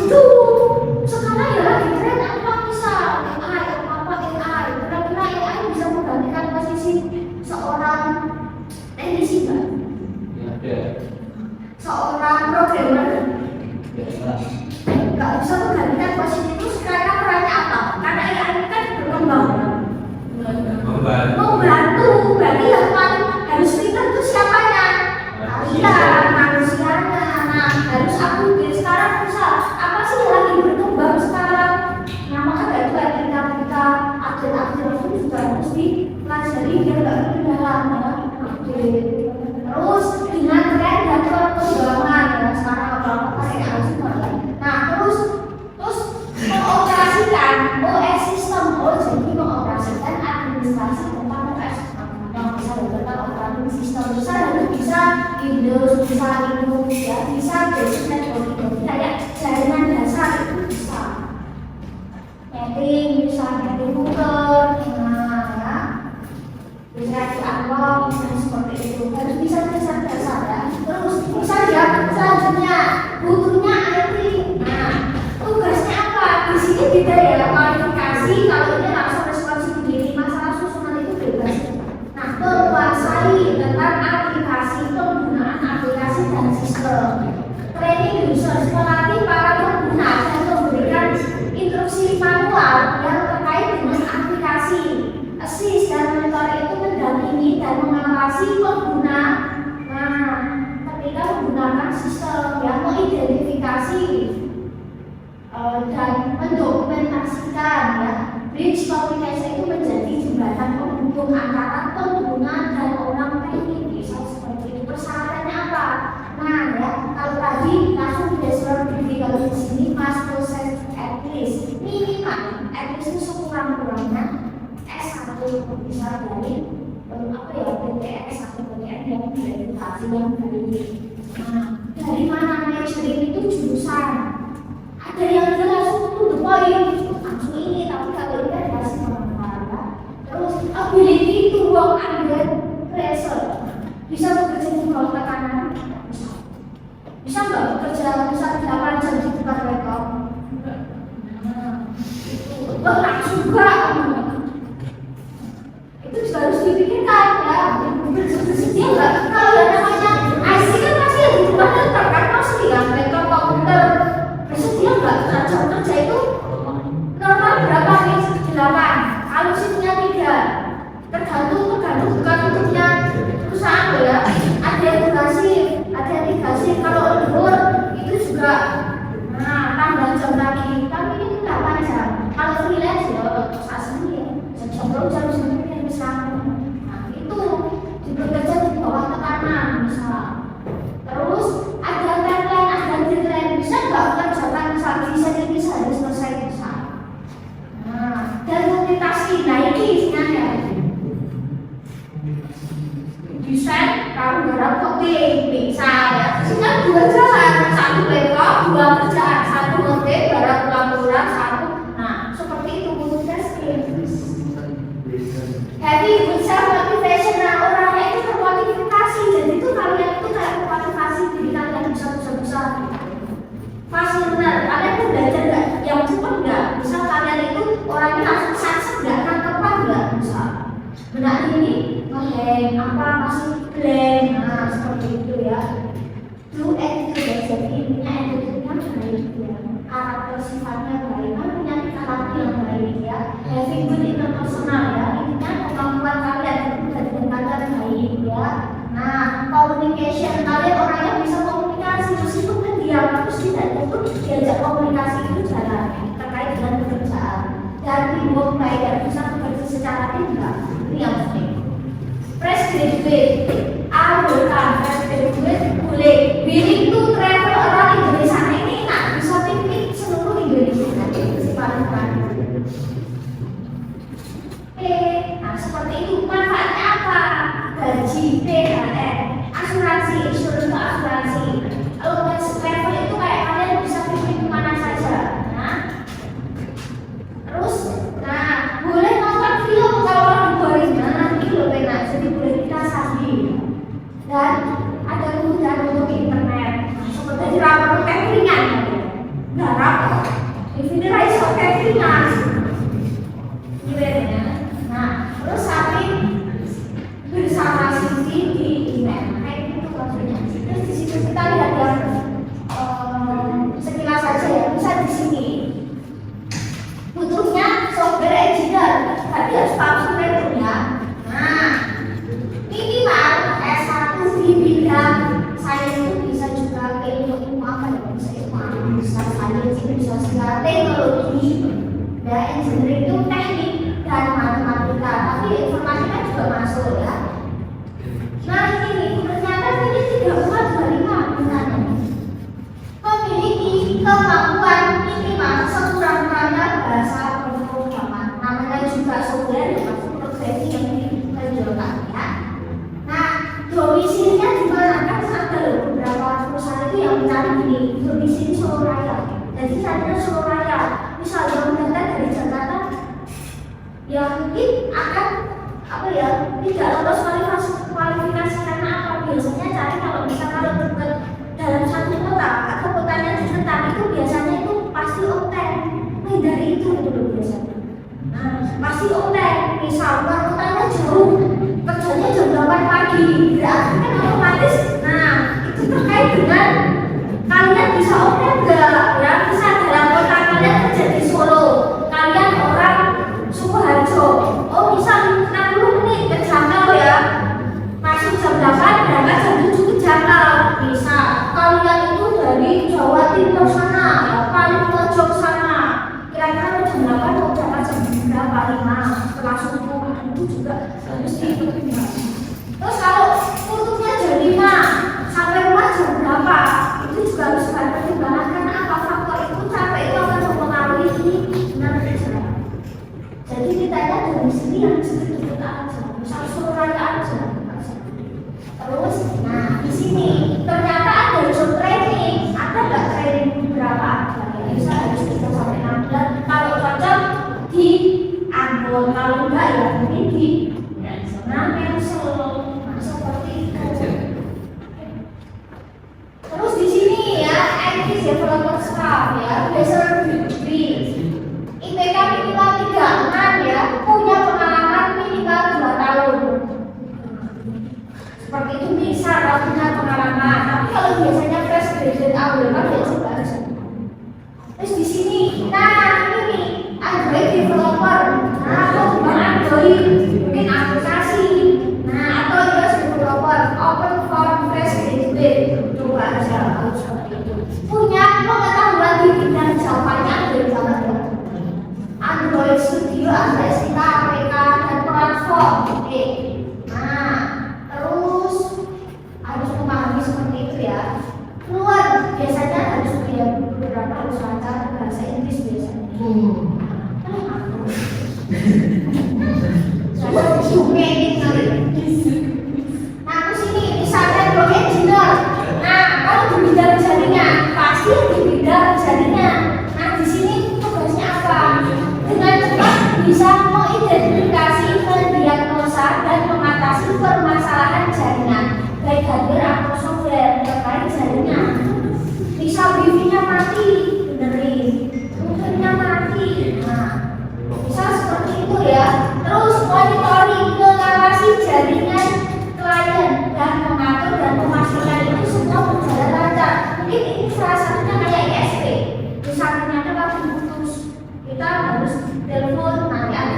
sekarang ya lagi tren apa misal AI, apa AI. Kira-kira AI bisa menggantikan posisi seorang teknisi kan? Seorang programmer nggak bisa menggantikan posisi itu. Sekarang perannya apa? Karena AI ini kan berkembang, membantu. Berarti yang paling harus pintar itu siapanya? Kalian, manusianya. Nah, harus update. Sekarang misal apa sih yang lagi berkembang sekarang? Nah, maka dari itu kita update itu juga harus dipelajari biar nggak ketinggalan ya. Terus dengan tren dan perkembangan ya, sekarang apa-apa pakai AI semua ya. Nah, terus mengoperasikan OS sistem, jadi mengoperasikan administrasi tentang OS yang bisa tentang operating sistem. Bisa Windows, bisa Linux ya, bisa basic networking kayak jaringan dasar itu bisa. Netting, bisa netting router, nah ya. Bisa di-unlock, bisa seperti itu. Harus bisa dasar ya. Terus bisa ya, selanjutnya butuhnya IT. Nah, tugasnya apa? Di sini beda ya, kualifikasi. Kalau ini langsung responsibility, masalah susunan itu bebas. Nah, menguasai tentang aplikasi, penggunaan aplikasi dan sistem. Training users, melatih para pengguna dan memberikan instruksi manual yang terkait dengan aplikasi. Assist dan mentor itu mendampingi dan mengawasi pengguna. Nah, ketika menggunakan sistem yang mengidentifikasi dan mendokumentasikan ya. Bridge communication itu menjadi jembatan penghubung antara pengguna dan orang teknik. Bisa seperti itu. Persyaratannya apa? Nah, ya, kalau tadi langsung dashboard kalau di sini must possess at least minimal, at least itu sekurang-kurangnya S1 bisa dari apa ya, PTS atau PTN yang verifikasi yang dari. Nah, dari mana management itu jurusan? Ada yang langsung to the point, langsung ini, tapi kalau ini ada semangat. Terus ability to work under pressure, bisa bekerja di bawah tekanan. Bisa nggak bekerja bisa 8 jam di depan laptop? Langsung gerak. Itu juga harus dipikirkan ya. Dia nggak, kalau yang namanya IC kan pasti di depan laptop kan pasti ya, laptop komputer. Terus dia nggak jam kerja itu normal berapa nih? 8. Kalau shiftnya 3, tergantung bukan untuknya perusahaan ya. Ada yang dikasih kalau lembur itu juga. Nah, tambah jam lagi. Tapi ini 8 jam. Kalau freelance ya asli ya. Jam 2 jam sendiri bisa. having good interpersonal ya, intinya kemampuan kalian dengan kalian baik ya. Nah, communication, kalian orangnya bisa komunikasi meskipun pendiam terus tidak itu diajak komunikasi itu jalan terkait dengan pekerjaan. Dan teamwork baik dan bisa bekerja secara tim enggak, ini yang penting. Fresh graduate, anggota fresh graduate boleh willing to travel around Indonesia. Ini enak, bisa piknik seluruh Indonesia. Nanti itu paling terakhir. Nah seperti itu, manfaatnya apa? Gaji, THR, asuransi, insurans asuransi. Allowance travel itu kayak kalian bisa piknik kemana saja. Nah, terus, boleh nonton film kalau orang boring. Nah, ini loh enak, jadi boleh kita sambil. Dan ada kemudahan untuk internet. Seperti rapor cateringan, nggak rapor. Ini iso cateringan. Gimana? Nah, terus sambil bersama Siti di email. Nah, itu maksudnya. Terus di situ kita lihat yang sekilas saja ya, bisa di sini. Butuhnya software engineer, tapi harus paham software ya. Nah, minimal S1 di bidang sains itu bisa juga ilmu apa ya, bisa ilmu analisa sains, ilmu sosial, teknologi, dan engineering itu teknik dan matematika. Tapi informatika juga masuk ya. Nah ini ternyata ini 3,25 misalnya. Memiliki kemampuan minimal sekurang-kurangnya bahasa pemrograman. Namanya juga software yang masuk progresi yang dikerjakan ya. Nah, domisilinya di mana? Kan ada beberapa perusahaan itu yang mencari gini, domisili Solo Raya. Jadi saya Solo Raya. Misalnya mendata dari Jakarta, yang mungkin akan apa ya, tidak lolos kualifikasi karena apa? Biasanya cari kalau misalnya kalau dalam satu kota atau kotanya sekitar itu biasanya itu pasti OTN. Dari itu dulu biasanya. Nah, pasti OTN. Misalnya kotanya jauh, kerjanya jam 8 pagi, berarti kan otomatis. Nah, itu terkait dengan kalian bisa OTN enggak? Ya, bisa dalam kota kalian kerja di Solo, kalian orang Sukoharjo. Oh, bisa 60 menit ke Jakarta ya. Masuk jam 8, berangkat jam 7 ke Jakarta. Bisa. Kalian itu dari Jawa Timur sana, ya, paling pojok sana. Kira-kira jam 8 mau berangkat jam berapa? 5 setelah subuh itu juga harus dipertimbangkan. Terus kalau tutupnya jam 5 sampai rumah jam berapa? Itu juga harus dipertimbangkan karena apa? Faktor itu capek itu akan mempengaruhi nanti perjalanan. Jadi ditanya dari sini yang sedikit aja, misal Solo Raya aja. Terus, nah di sini ternyata ada job training, ada nggak training berapa? Ya, bisa harus 3 sampai 6 bulan. Kalau cocok di Ambon, kalau enggak ya mungkin di Mensel. Nah seperti itu. Terus di sini ya, IT developer staff ya, bachelor degree, IPK minimal 36 ya, punya pengalaman minimal 2 tahun. Seperti itu bisa kalau punya pengalaman. Tapi kalau biasanya fresh graduate awal kan ya coba aja. Terus di sini, nah ini Android developer. Nah, pengembangan Android, mungkin aplikasi. Nah, atau iOS developer, open for fresh graduate. Coba aja kalau seperti itu. Punya pengetahuan di bidang Java-nya dari Java. Android Studio, Android kita, APK dan platform. Oke. Nah, terus harus memahami seperti itu ya. Keluar biasanya harus punya beberapa harus lancar bahasa Inggris biasanya. Saya sungai kali. Nah, terus ini misalnya pro engineer. Nah, kalau di bidang jaringan pasti di bidang jaringan. Nah, di sini tugasnya apa? Dengan cepat bisa mengidentifikasi, mendiagnosa dan mengatasi permasalahan jaringan, baik hardware atau software terkait jaringan. Bisa wifi-nya mati, benerin, routernya mati. Nah, bisa seperti itu ya. Terus monitoring, mengawasi jaringan klien dan mengatur dan memastikan itu semua berjalan lancar. Mungkin ini salah satunya kayak ISP. Misalnya waktu putus, kita harus telepon nanti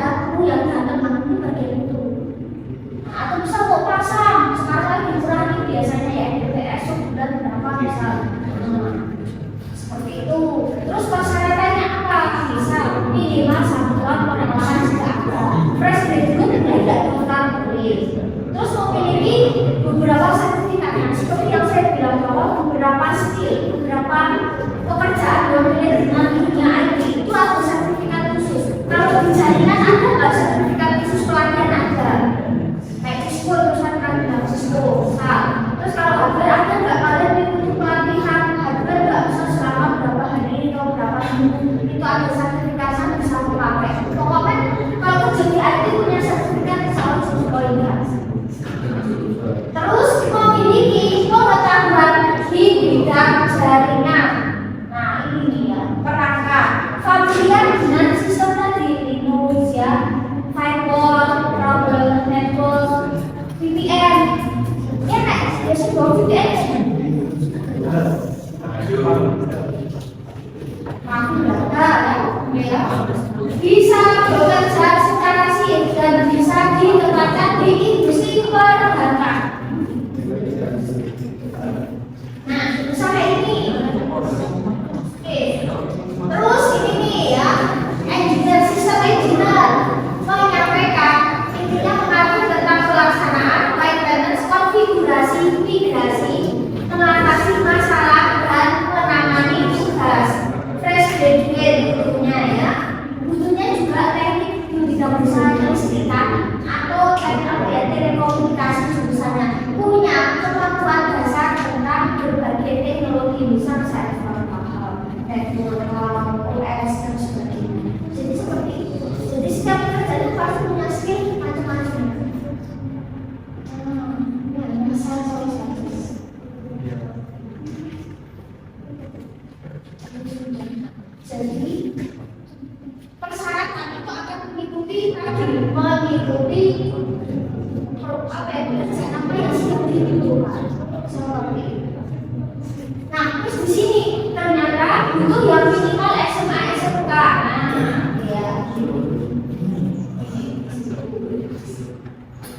itu ada sertifikasi bisa dipakai. Pokoknya kalau kerja di IT punya sertifikat insya Allah jadi kualitas. Terus memiliki pengetahuan di bidang jaringan. Nah ini nih ya, perangkat familiar dengan sistem tadi Linux ya, firewall, router, network, VPN. Ya next, ya sebuah VPN. Bisa bekerja secara shift dan bisa ditempatkan di industri perbankan. Nah, sampai ini. Oke. Terus ini nih ya, engineer sistem engineer menyampaikan intinya mengatur tentang pelaksanaan maintenance, konfigurasi, migrasi, mengatasi masalah dan menangani tugas. Fresh graduate tentunya ya. Butuhnya juga teknik di bidang usaha listrikan atau teknik telekomunikasi jurusannya punya kemampuan dasar tentang berbagai teknologi misal server, network, OS dan sebagainya. Jadi seperti itu. Jadi setiap pekerja itu pasti punya skill macam-macam. Jadi persyaratan itu akan mengikuti apa ya, pekerjaan apa yang sedang dibutuhkan seperti itu. Nah, terus di sini ternyata butuh yang minimal SMA SMK. Nah, ya.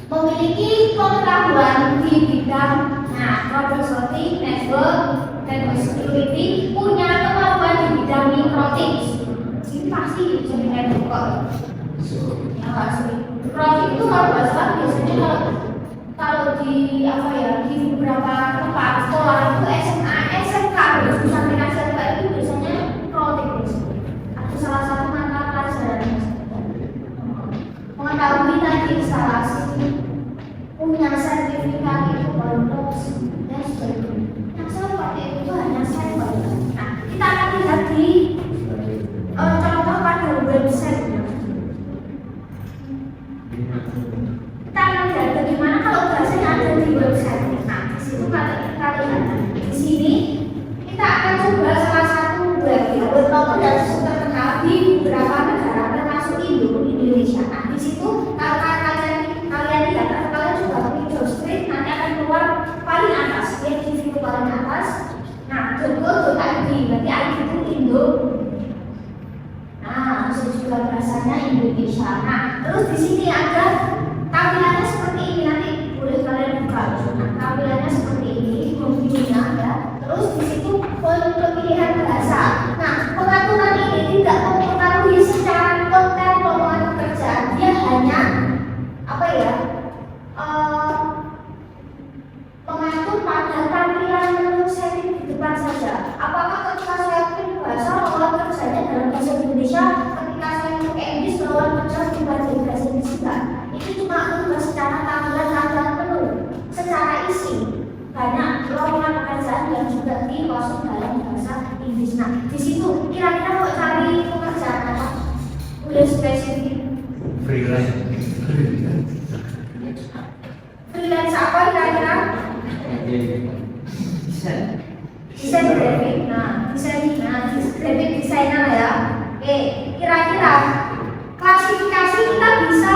Memiliki pengetahuan di bidang troubleshooting, network, dan security, punya kemampuan di bidang mikrotik. Ini pasti jadi network. Ya pasti. Mikrotik itu kalau bahasa biasanya kalau di apa ya, di beberapa tempat sekolah itu SMA, SMK, jurusan aplikasi itu biasanya mikrotik. Ada salah satu mata pelajaran. Mengetahui tadi instalasi, punya sertifikat itu bonus dan sebagainya. Nah, seperti itu hanya sampel. Nah, kita akan lihat di contoh pada website. Kita akan lihat bagaimana kalau bahasanya ada di website. Nah, di situ kita lihat. Di sini kita akan coba salah satu web ya, web local dan terkenal di beberapa negara termasuk Indonesia. Nah, di situ kalau kalian lihat, kalian coba klik job street, nanti akan keluar paling atas, ya di situ paling atas. Nah, .go.id, berarti ID itu Indo. Nah, bisa juga bahasanya Indonesia. Nah, terus di sini ada tampilannya seperti ini, nanti boleh kalian buka. Nah, tampilannya seperti ini, videonya ada. Terus di situ pemilihan bahasa. Nah, pengaturan ini tidak mempengaruhi secara konten lowongan pekerjaan. Dia hanya apa ya? Mengatur pada tampilan menu setting di depan saja. Apakah ketika saya pilih bahasa lowongan kerjanya dalam bahasa Indonesia, ketika saya pakai Inggris lowongan kerja berubah jadi bahasa Inggris juga. Ini cuma merubah secara tampilan menu, secara isi. Banyak lowongan pekerjaan yang juga dimasuk dalam bahasa Inggris. Nah, di situ kira-kira mau cari pekerjaan apa? Boleh spesifik. Freelance apa kira-kira? Desain grafik. Nah, grafik desainer ya. Oke, kira-kira klasifikasi kita bisa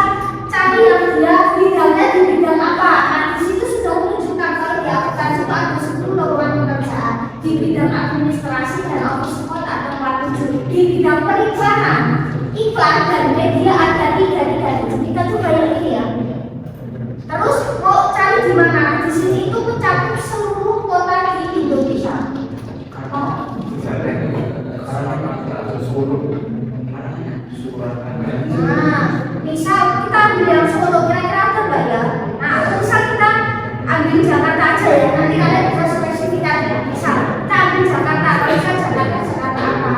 cari yang dia bidangnya di bidang apa. Nah, di situ sudah menunjukkan kalau di aplikasi itu ada 10 lowongan pekerjaan di bidang administrasi dan office support ada 47, di bidang periklanan, iklan dan media ada 3. Kita coba yang ini ya. Terus mau cari di mana? Di sini itu mencakup seluruh kota di Indonesia. Nah, misal kita ambil yang Solo, kira-kira ada nggak ya? Nah, misal kita ambil Jakarta aja ya. Nanti kalian bisa spesifikasi. Misal kita ambil Jakarta, kalau misal Jakarta apa?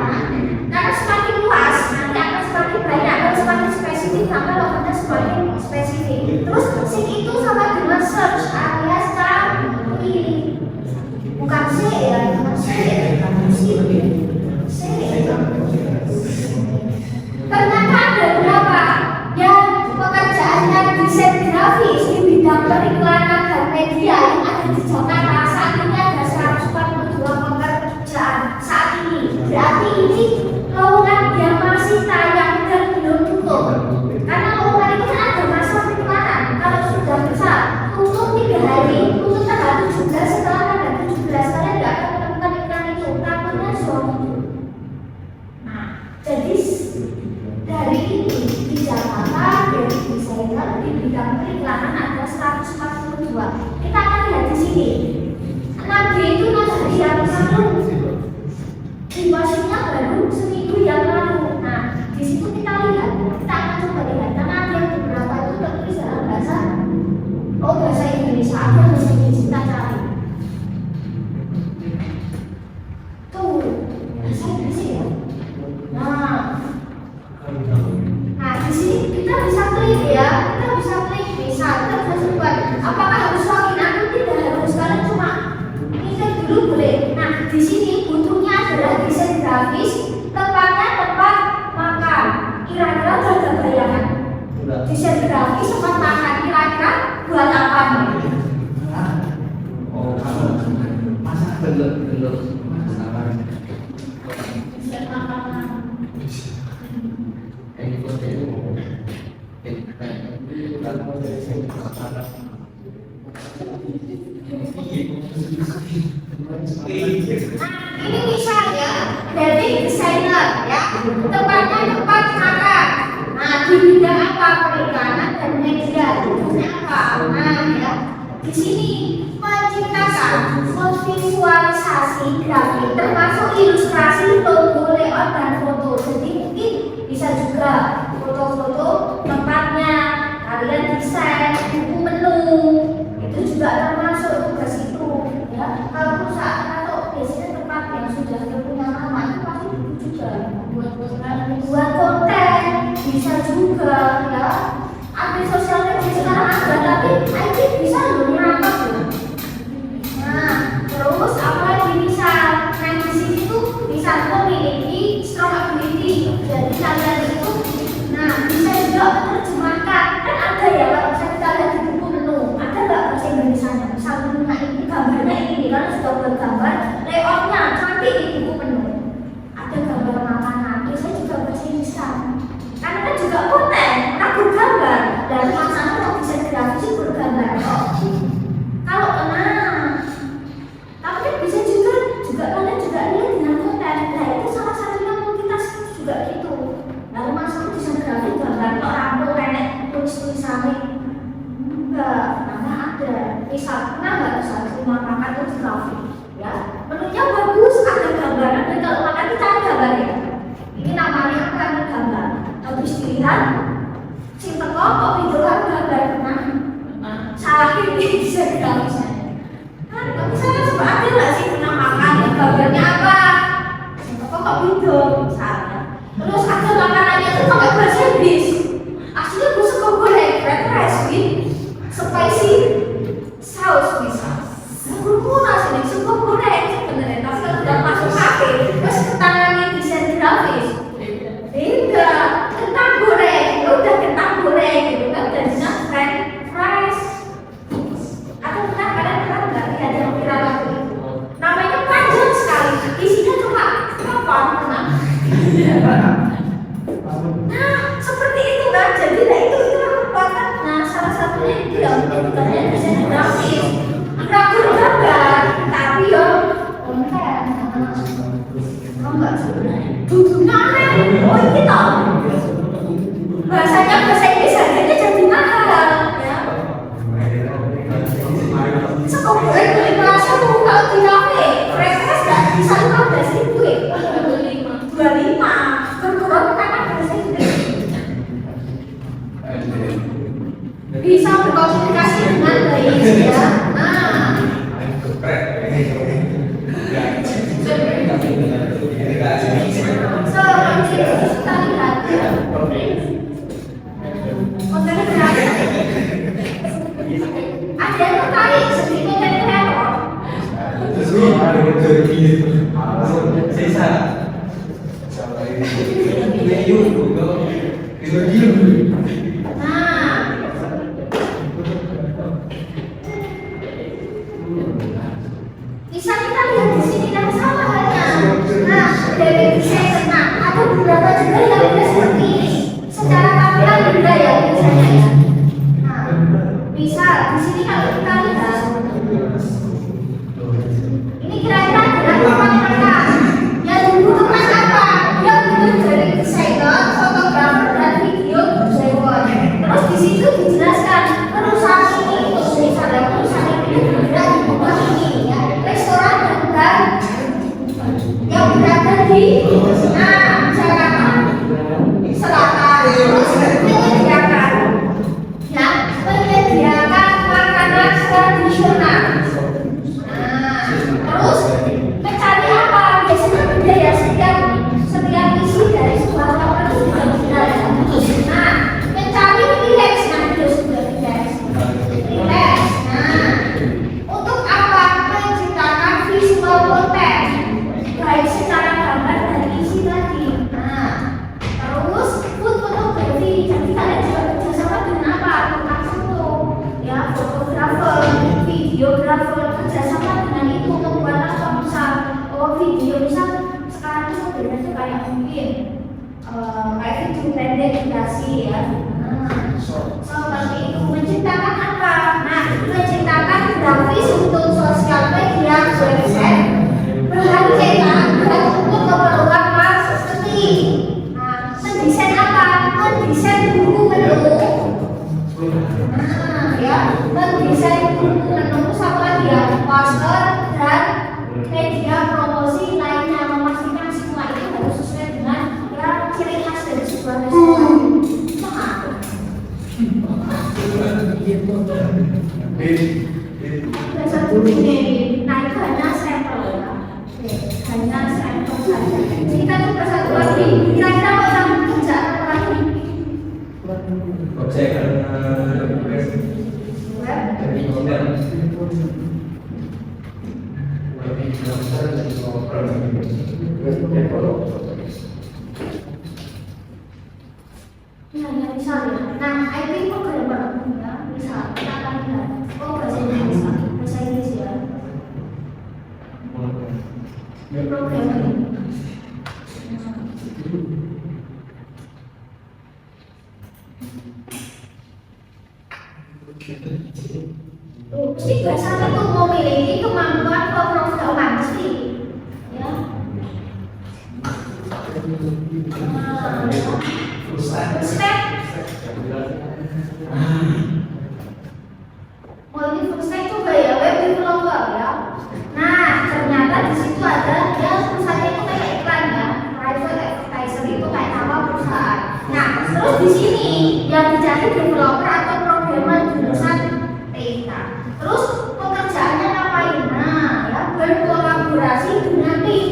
Karena semakin luas, nanti akan semakin banyak. Kalau semakin spesifik, maka lowongannya semakin spesifik. Terus sing itu sama dengan search alias cari seperti itu. Nah, jadi dari ini di Jakarta dari desainer di bidang periklanan ada 142. Kita akan lihat di sini. Nabi itu dari yang lalu, invasinya baru seminggu yang lalu. Nah, di situ kita lihat, kita akan coba lihat karena ada yang beberapa itu tertulis dalam bahasa Indonesia, ada bahasa Inggris, kita cari. Tuh, bahasa Inggris ya. Nah, di sini kita bisa klik ya, bisa kita bisa buat. Apakah harus login atau tidak harus? Kalian cuma ngecek dulu boleh. Nah, di sini butuhnya adalah desain grafis, tempatnya tempat makan. Kira-kira udah ada bayangan? Desain grafis tempat makan, kira-kira buat apa nih? Oh, masa belum Desain makanan. Ini misalnya dari desainer ya, tempatnya tempat makan. Nah, di bidang apa? Periklanan dan media. Tugasnya apa? Nah, ya di sini menciptakan visualisasi grafik termasuk ilustrasi, logo, layout dan foto. Jadi mungkin bisa juga foto-foto tempatnya, kalian desain buku menu, itu juga termasuk tugas itu ya. Kalau perusahaan atau biasanya tempat yang sudah punya nama itu pasti buku juga buat konten, bisa juga ya. Ada sosial media sekarang ada, tapi IT bisa loh nyerapap ya. Nah, terus apa lagi misal? Nah, di sini tuh bisa memiliki strong ability. Jadi kalian itu, nah bisa juga menerjemahkan. Kan ada ya kalau misalnya kita lihat di buku menu, ada nggak bahasa Indonesia-nya? Misal menunya ini, gambarnya ini, karena sudah bergambar, layoutnya cantik di buku menu. Ada gambar makanan, biasanya juga bahasa Indonesia. Karena kan juga konten, orang bergambar, dan masalah kalau bisa grafis bergambar. Kalau tapi kan bisa juga kalian juga lihat dengan konten. Nah, itu salah satunya multitasking juga gitu. Lalu masuk bisa grafik gambar orang nenek tulis-tulisannya enggak, karena ada misalnya nggak bisa rumah makan itu grafik ya, menunya bagus, ada gambaran, dan kalau makan kita ada gambar ya. Ini namanya apa? Gambar. Habis dilihat si teko kok videoan gambar, nah salah ini bisa grafisnya. Tapi saya coba ada nggak sih pernah makan yang gambarnya apa? Kok video misalnya. Terus ada makanannya itu pakai bahasa Inggris. Aslinya gue suka goreng fried rice with spicy sauce bisa. Gue kurang sih, suka goreng sebenarnya. Tapi kalau udah masuk hati, terus ketangani desain grafis. Beda, kentang goreng, udah kentang goreng gitu kan, jadinya fried rice. Atau benar kalian nggak lihat yang viral waktu itu? Namanya panjang sekali, isinya cuma kapan pernah. Nah, seperti itu kan, jadi lah itu merupakan, nah salah satunya itu yang bukannya bisa grafis, grafis gambar, tapi ya konten. Enggak sebenarnya, duduknya aneh. Oh ini toh, bahasanya bahasa Inggris harganya jadi mahal ya. Sekolah beli merasa tuh kalau di kafe, breakfast nggak bisa 15.000 ya, 25 berkurang karena bahasa Inggris. Bisa berkomunikasi dengan baik ya. Nah, seperti itu kita lihat ya. Kontennya berapa? Ada yang tertarik sedikit konten kreator? Nah, bisa kita lihat di sini dan sama halnya. Nah, dari desain, nah ada beberapa juga yang udah seperti ini. Secara tampilan beda ya biasanya ya. Nah, bisa di sini kalau kita lihat, ini kira-kira adalah tempat makan yang jadi Jakarta Selatan terus menyediakan makanan tradisional. Terus mencari apa? Biasanya budaya setiap isi dari sebuah laporan itu juga budaya. Mencari relax, dia sudah relax. Untuk apa? Menciptakan visual konten, baik secara gambar dan isi tadi. Terus food photography, jadi kalian juga kerjasama dengan apa? Tukang foto, ya, fotografer, videografer, kerjasama dengan itu untuk membuat apa? Misal, video, misal sekarang itu modelnya tuh kayak mungkin kayak video pendek durasi ya. Seperti itu menciptakan apa? Menciptakan grafis untuk sosial media, website, bahan cetak dan untuk keperluan marketing. Mendesain apa? Mendesain buku menu. Mendesain buku menu sama dia, poster dan media promosi lainnya, memastikan semua itu harus sesuai dengan ciri khas dari sebuah restoran. Nah itu hanya sampel ya. Hanya sampel saja. Kita coba satu lagi. Kira-kira macam kerja apa lagi? Objek misalnya, IT programmer ya, misal kita akan lihat, bahasa Inggris ya, programming. Mesti bahasa itu memiliki kemampuan pemrograman mesti, ya. Step. Ini full stack coba ya, web developer ya. Ternyata di situ ada perusahaannya itu kayak iklan ya, private advertiser itu kayak nama perusahaan. Terus di sini yang dicari developer atau programmer jurusan TK. Terus pekerjaannya ngapain? Berkolaborasi dengan tim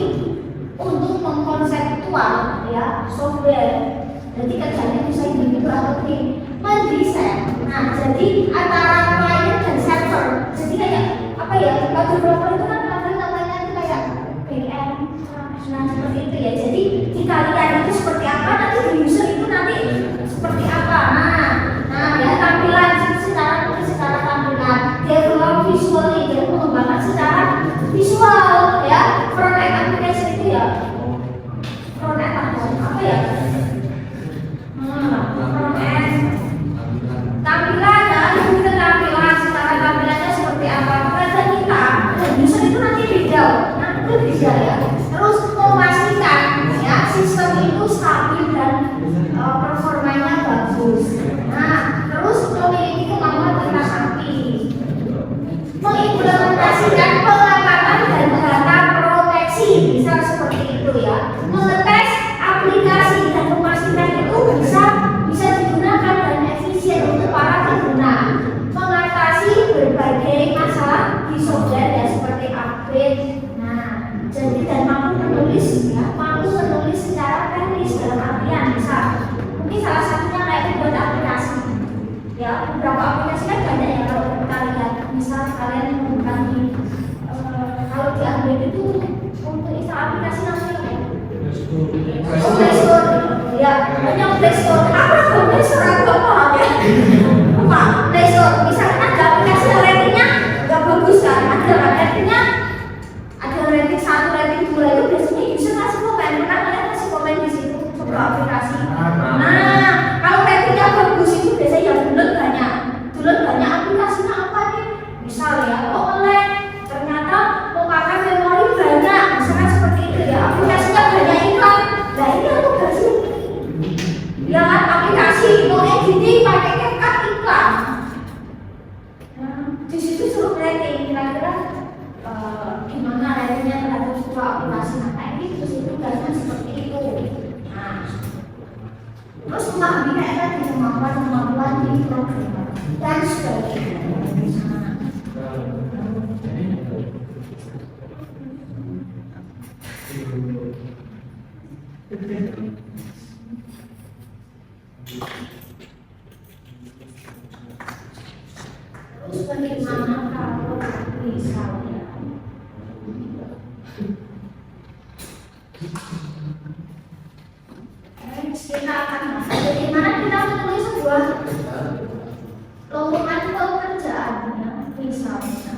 untuk mengkonseptual ya software. Jadi kerjanya bisa individu atau tim. Mendesain. Jadi antara klien dan server. Jadi kayak apa ya? Kalau developer itu kan namanya itu kayak backend, seperti itu ya. Jadi di kalian itu seperti apa, nanti di user itu nanti seperti apa. Ya tampilan secara tampilan, develop visually, dia mengembangkan secara visual ya. Front end application itu ya. Front end apa ya? Front end tampilan secara tampilannya seperti apa. Pada kita user itu nanti beda, itu bisa ya. Terus memastikan ya sistem itu stabil dan performanya bagus. Terus memiliki kemampuan berintegrasi, mengimplementasikan pengamanan dan data proteksi, bisa seperti itu ya. Mengetes aplikasi dan memastikan itu bisa digunakan dan efisien untuk para pengguna. Mengatasi berbagai masalah di software ya seperti upgrade. Jadi dan mampu menulis secara teknis dalam artian misal mungkin salah satunya kayak membuat aplikasi. Ya, beberapa aplikasi kan banyak ya kalau kita lihat. Misal kalian menggunakan kalau di Android itu untuk install aplikasi namanya apa? Play Store. Ya, banyak Play Store. Apa Play Store atau apa ya? Apa? Play Store. Misalkan ada aplikasi yang ratingnya nggak bagus kan? Ada ratingnya, ada rating 1, rating 2 itu biasanya user kasih komen. Pernah kalian kasih komen di situ sebuah aplikasi. Kalau ratingnya bagus itu biasanya yang download banyak aplikasinya apa nih? Misal ya, nge-lag, ternyata memakan memori banyak, misalkan seperti itu ya. Aplikasinya banyak iklan. Nah ini aplikasi ya kan, aplikasi mau editing pakai CapCut iklan. Di situ suruh rating kira-kira kemampuan di program dan sebagainya. Terus bagaimana kalau misalnya kita akan bagaimana kita menulis sebuah lowongan pekerjaannya, misalnya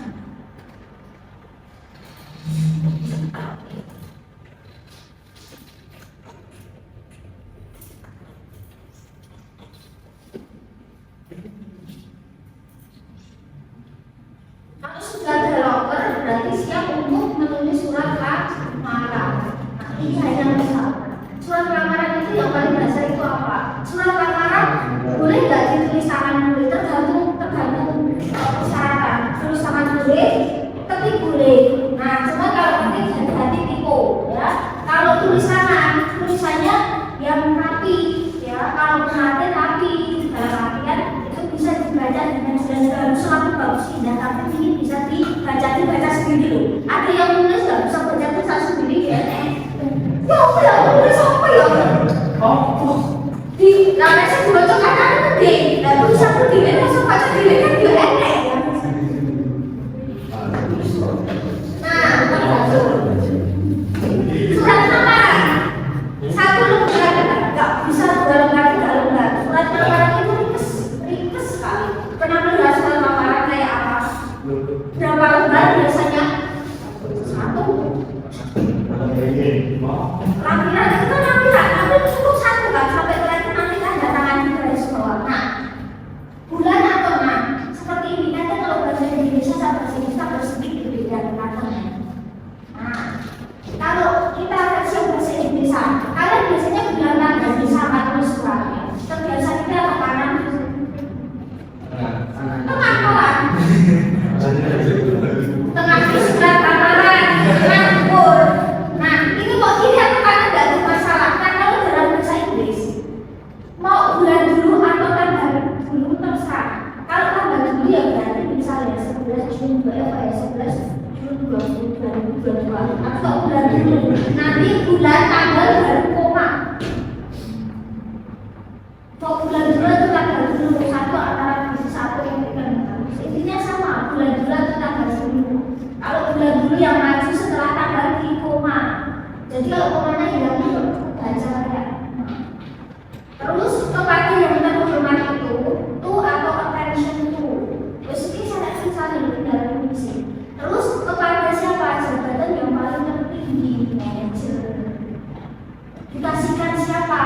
kalau sudah developer berarti siap untuk menulis surat lamaran. Nah, ini hanya misalnya surat lamaran itu yang paling dasar itu apa? Surat lamaran boleh nggak ditulis tangan boleh, tergantung persyaratan. Tulis tangan boleh, ketik boleh. Nah, cuma kalau ketik hati-hati tipe ya. Kalau tulis tangan, tulisannya yang rapi ya. Kalau pengantin rapi, dalam artian itu bisa dibaca dengan jelas. Suatu bagus indah, tapi ini bisa dibaca sendiri loh. Ada yang nulis nggak bisa baca tulisan sendiri ya? Ya udah, nulis apa ya? Oh, di namanya saya juga coba kan gede. Nah, tulisan gede, langsung baca gede kan dia enak ya. Nah, surat lamaran satu lembar nggak bisa dua lembar, tiga lembar. Surat lamaran itu ringkes sekali. Pernah melihat surat lamaran kayak apa? Berapa lembar biasanya? Satu. Lampiran itu kan lampiran, tapi cukup satu kan sampai terakhir nanti tanda tangan di garis bawah. Nah, bulan atau nah seperti ini kan kalau bahasa Indonesia sama bahasa Indonesia sedikit berbeda katanya. Nah, kalau kita versi bahasa Indonesia, kalian biasanya bulan tanggal bisa atau suratnya. Terbiasa kita apa kanan? Tengah kawan. Tengah itu surat lamaran, tengah ukur. Nah, ini kok kiri atau kanan nggak ada masalah. Kan kalau dalam bahasa Inggris mau bulan dulu atau tanggal dulu terserah. Kalau tanggal dulu ya berarti misalnya 11 Juni 2022 atau bulan dulu. Nanti bulan tanggal baru koma. Kalau bulan dulu itu tanggal dulu satu antara satu yang dikenal. Intinya sama bulan dulu atau tanggal dulu. Kalau bulan dulu yang maju setelah tanggal di koma. Jadi kalau komanya hilangnya baca ya. Terus kepada yang terhormat itu atau attention to. Terus ini saya nih dalam misi. Terus kepada siapa jabatan yang paling tertinggi, manajer. Dikasihkan siapa?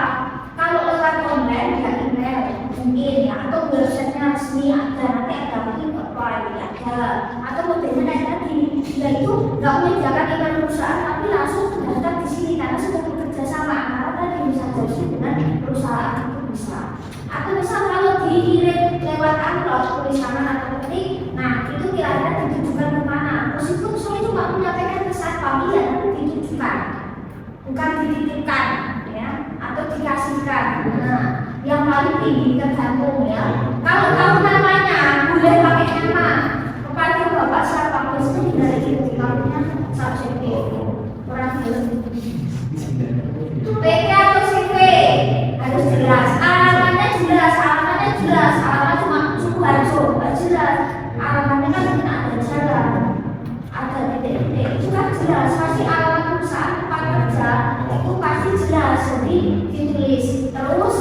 Kalau lewat online ya email mungkin ya, atau websitenya resmi ada, nanti ada mungkin apply ada, atau modelnya naik tadi dia itu nggak menyediakan email perusahaan tapi langsung terdaftar di sini karena sudah bekerja sama antara tadi bisa jadi dengan perusahaan itu bisa. Atau misal kalau dikirim lewat amplop tulisan atau ketik, nah itu kira-kira ditujukan kemana? Meskipun saya cuma menyampaikan pesan panggilan tapi ditujukan, bukan dititipkan ya, atau dikasihkan. Nah, yang paling tinggi tergantung ya. Kalau tahu namanya boleh pakai nama. Kepada bapak siapa biasanya dari itu kalau subjektif orang bilang PK atau CV harus jelas. Alamatnya jelas, alamat cuma Sukoharjo nggak jelas. Alamatnya kan mungkin ada jalan, ada titik-titik itu kan jelas. Pasti alamat perusahaan tempat kerja itu pasti jelas, jadi ditulis. Terus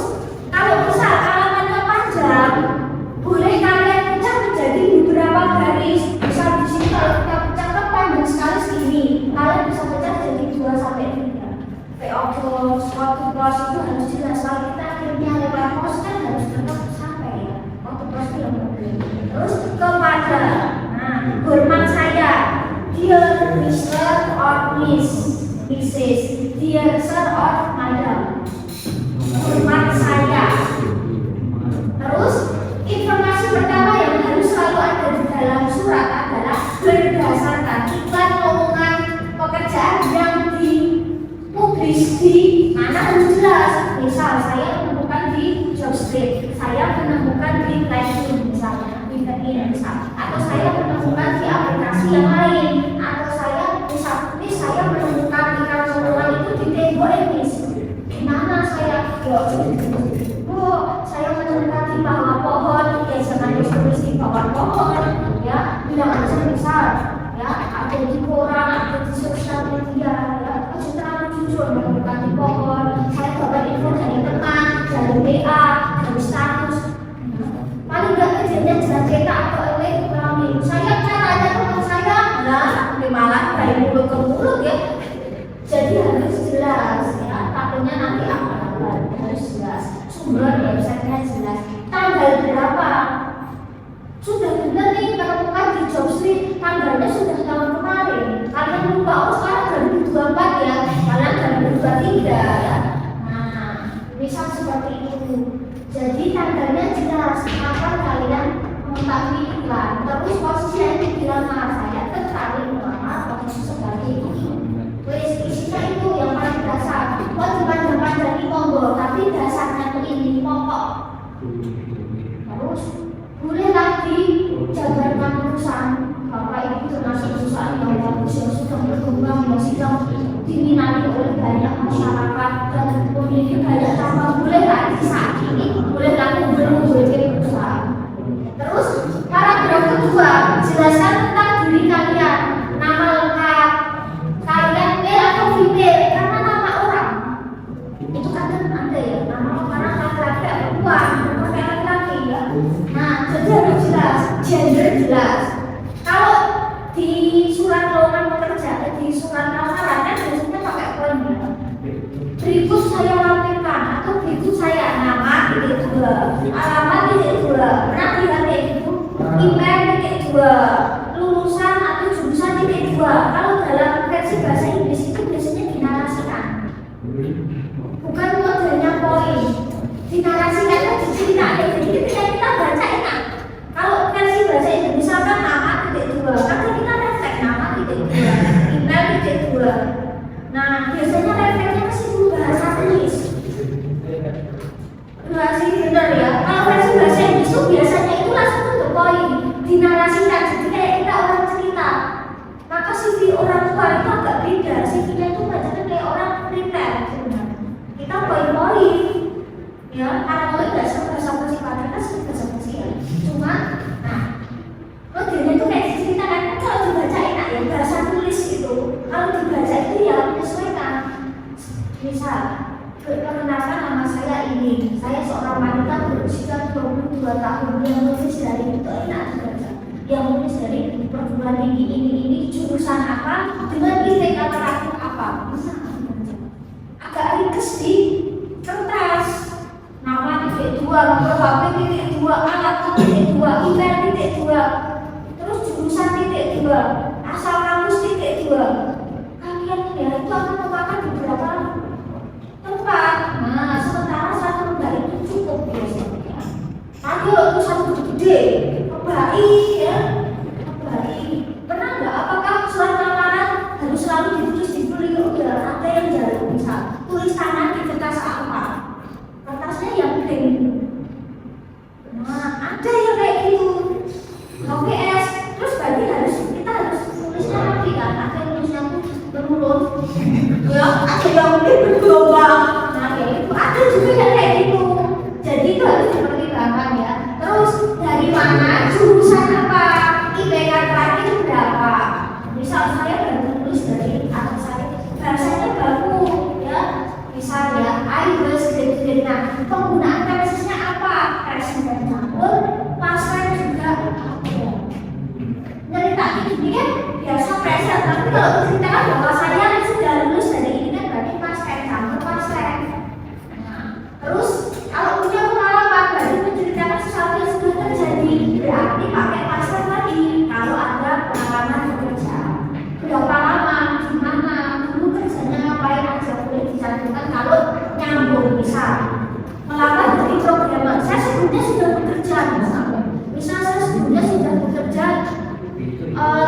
kalau bisa alamatnya panjang, boleh kalian pecah menjadi beberapa garis. Bisa di sini kalau kita pecah kan panjang sekali segini, kalian bisa pecah jadi 2 sampai 3. PO Box, waktu pos itu harus jelas. Kalau kita akhirnya lewat pos kan harus tetap sampai ya. Waktu pos itu yang penting. Terus kepada, nah, hormat saya, dear Mr. or Miss, Mrs. Dear Sir or Madam, hormat saya. Terus informasi pertama yang harus selalu ada di dalam surat adalah berdasarkan iklan lowongan pekerjaan yang dipublis di mana harus jelas. Misal saya menemukan di Jobstreet, saya menemukan di aplikasi yang lain, atau saya misalnya saya menemukan ikan seluruhan itu di tembok emis. Gimana saya? Saya menemukan di bawah pohon, ya jangan ditulis di bawah pohon, ya tidak bisa misal, ya ada di koran, ada di sosial media, ya harus terlalu jujur menemukan di pohon. Saya dapat info dari teman, dari WA, dari status. Paling nggak kejadian jelas cetak atau elektronik. Saya caranya teman saya, malah dari mulut ke mulut ya. Jadi harus jelas, ya takutnya nanti harus jelas. Sumber websitenya jelas. Tanggal berapa? Sudah benar nih menemukan di Jobstreet, tanggalnya sudah tahun kemarin. Kalian lupa, sekarang 2024 ya, kalian 2023 ya. Nah, misal seperti itu. Jadi tanggalnya jelas, kapan kalian mengetahui iklan. Terus posisinya itu bilang saya tertarik melamar posisi sebagai itu. Isinya itu yang paling dasar. Dipanjang-panjang monggo, tapi dasarnya ini pokok. Terus boleh lagi jabarkan perusahaan Bapak Ibu termasuk perusahaan yang bagus yang sudah berkembang, yang sudah diminati oleh banyak masyarakat dan memiliki banyak cabang. Boleh lagi saat ini, boleh lagi belum memiliki perusahaan. Terus paragraf kedua, jelaskan tentang diri kalian, nama lengkap kalian, male atau female, karena nama orang itu kadang ada ya, nama orang laki-laki atau perempuan, pakai laki-laki ya. Nah, jadi harus jelas, gender jelas. Kalau di surat lowongan pekerjaan, di surat lamaran kan biasanya pakai poin ya. Berikut saya lampirkan atau berikut saya nama titik 2, alamat titik 2, pernah lihat itu, email titik 2, lulusan atau jurusan titik 2. Kalau dalam versi bahasa Inggris itu biasanya dinarasikan, bukan modelnya poin. Dinarasikan itu diceritakan, jadi ketika kita baca enak. Kalau versi bahasa Inggris misalkan nama titik 2, karena kita refleks nama titik 2, email titik 2. Nah, biasanya refleksnya ke situ bahasa tulis. Durasi benar ya. Kalau versi bahasa Inggris itu biasanya itu langsung untuk poin, dinarasikan. Jadi kayak kita orang cerita. Maka CV orang tua itu agak beda. CV-nya itu bacanya kayak orang prepare. Kita poin-poin. Ya, karena poin nggak sama sifatnya kan sama ya. Cuma, nah, modelnya itu kayak diceritakan. Kalau dibaca enak ya bahasa tulis itu. Kalau dibaca itu ya menyesuaikan. Misal, perkenalkan nama saya ini. Saya seorang wanita berusia 22 tahun yang lulus dari itu enak dibaca. Yang lulus dari perguruan tinggi ini jurusan apa dengan ITK terakhir apa? Bisa dibaca. Agak ringkes di kertas. Nama titik 2, nomor HP titik 2, alat titik 2, email titik 2, terus jurusan titik 2, asal kampus titik 2. Kalian ya itu akan memakan beberapa tempat. Nah, sementara satu lembar itu cukup biasanya. Tapi kalau itu satu gede, kebaik ya, kebaik. Pernah nggak? Apakah surat lamaran harus selalu ditulis di beliau? Ya, ada yang jarang bisa tulis tangan di kertas A4. Kertasnya yang plain. Nah, ada yang kayak gitu. HPS, terus berarti kita harus tulisnya rapi kan? Ada yang tulisnya menurun, ya, ada yang mungkin bergelombang. Nah, ya itu ada juga yang kayak gitu. Jadi itu harus dipertimbangkan ya. Terus dari mana, jurusan apa, IPK terakhir berapa? Misal saya baru tulis dari atas saya, bahasanya baku ya. Misalnya, I was graduated. Nah, penggunaan presentnya apa? Present campur, past tense juga ada. Cerita ini kan biasa present, tapi kalau ceritakan bahwa saya sudah lulus dari ini kan berarti past tense campur past tense. Nah, terus kalau punya pengalaman berarti menceritakan sesuatu yang sudah terjadi, berarti pakai past tense lagi. Kalau ada pengalaman bekerja, berapa lama, gimana, dulu kerjanya ngapain aja boleh dicantumkan. Kalau nyambung misal melamar dari programmer, saya sebelumnya sudah bekerja misal saya sebelumnya sudah bekerja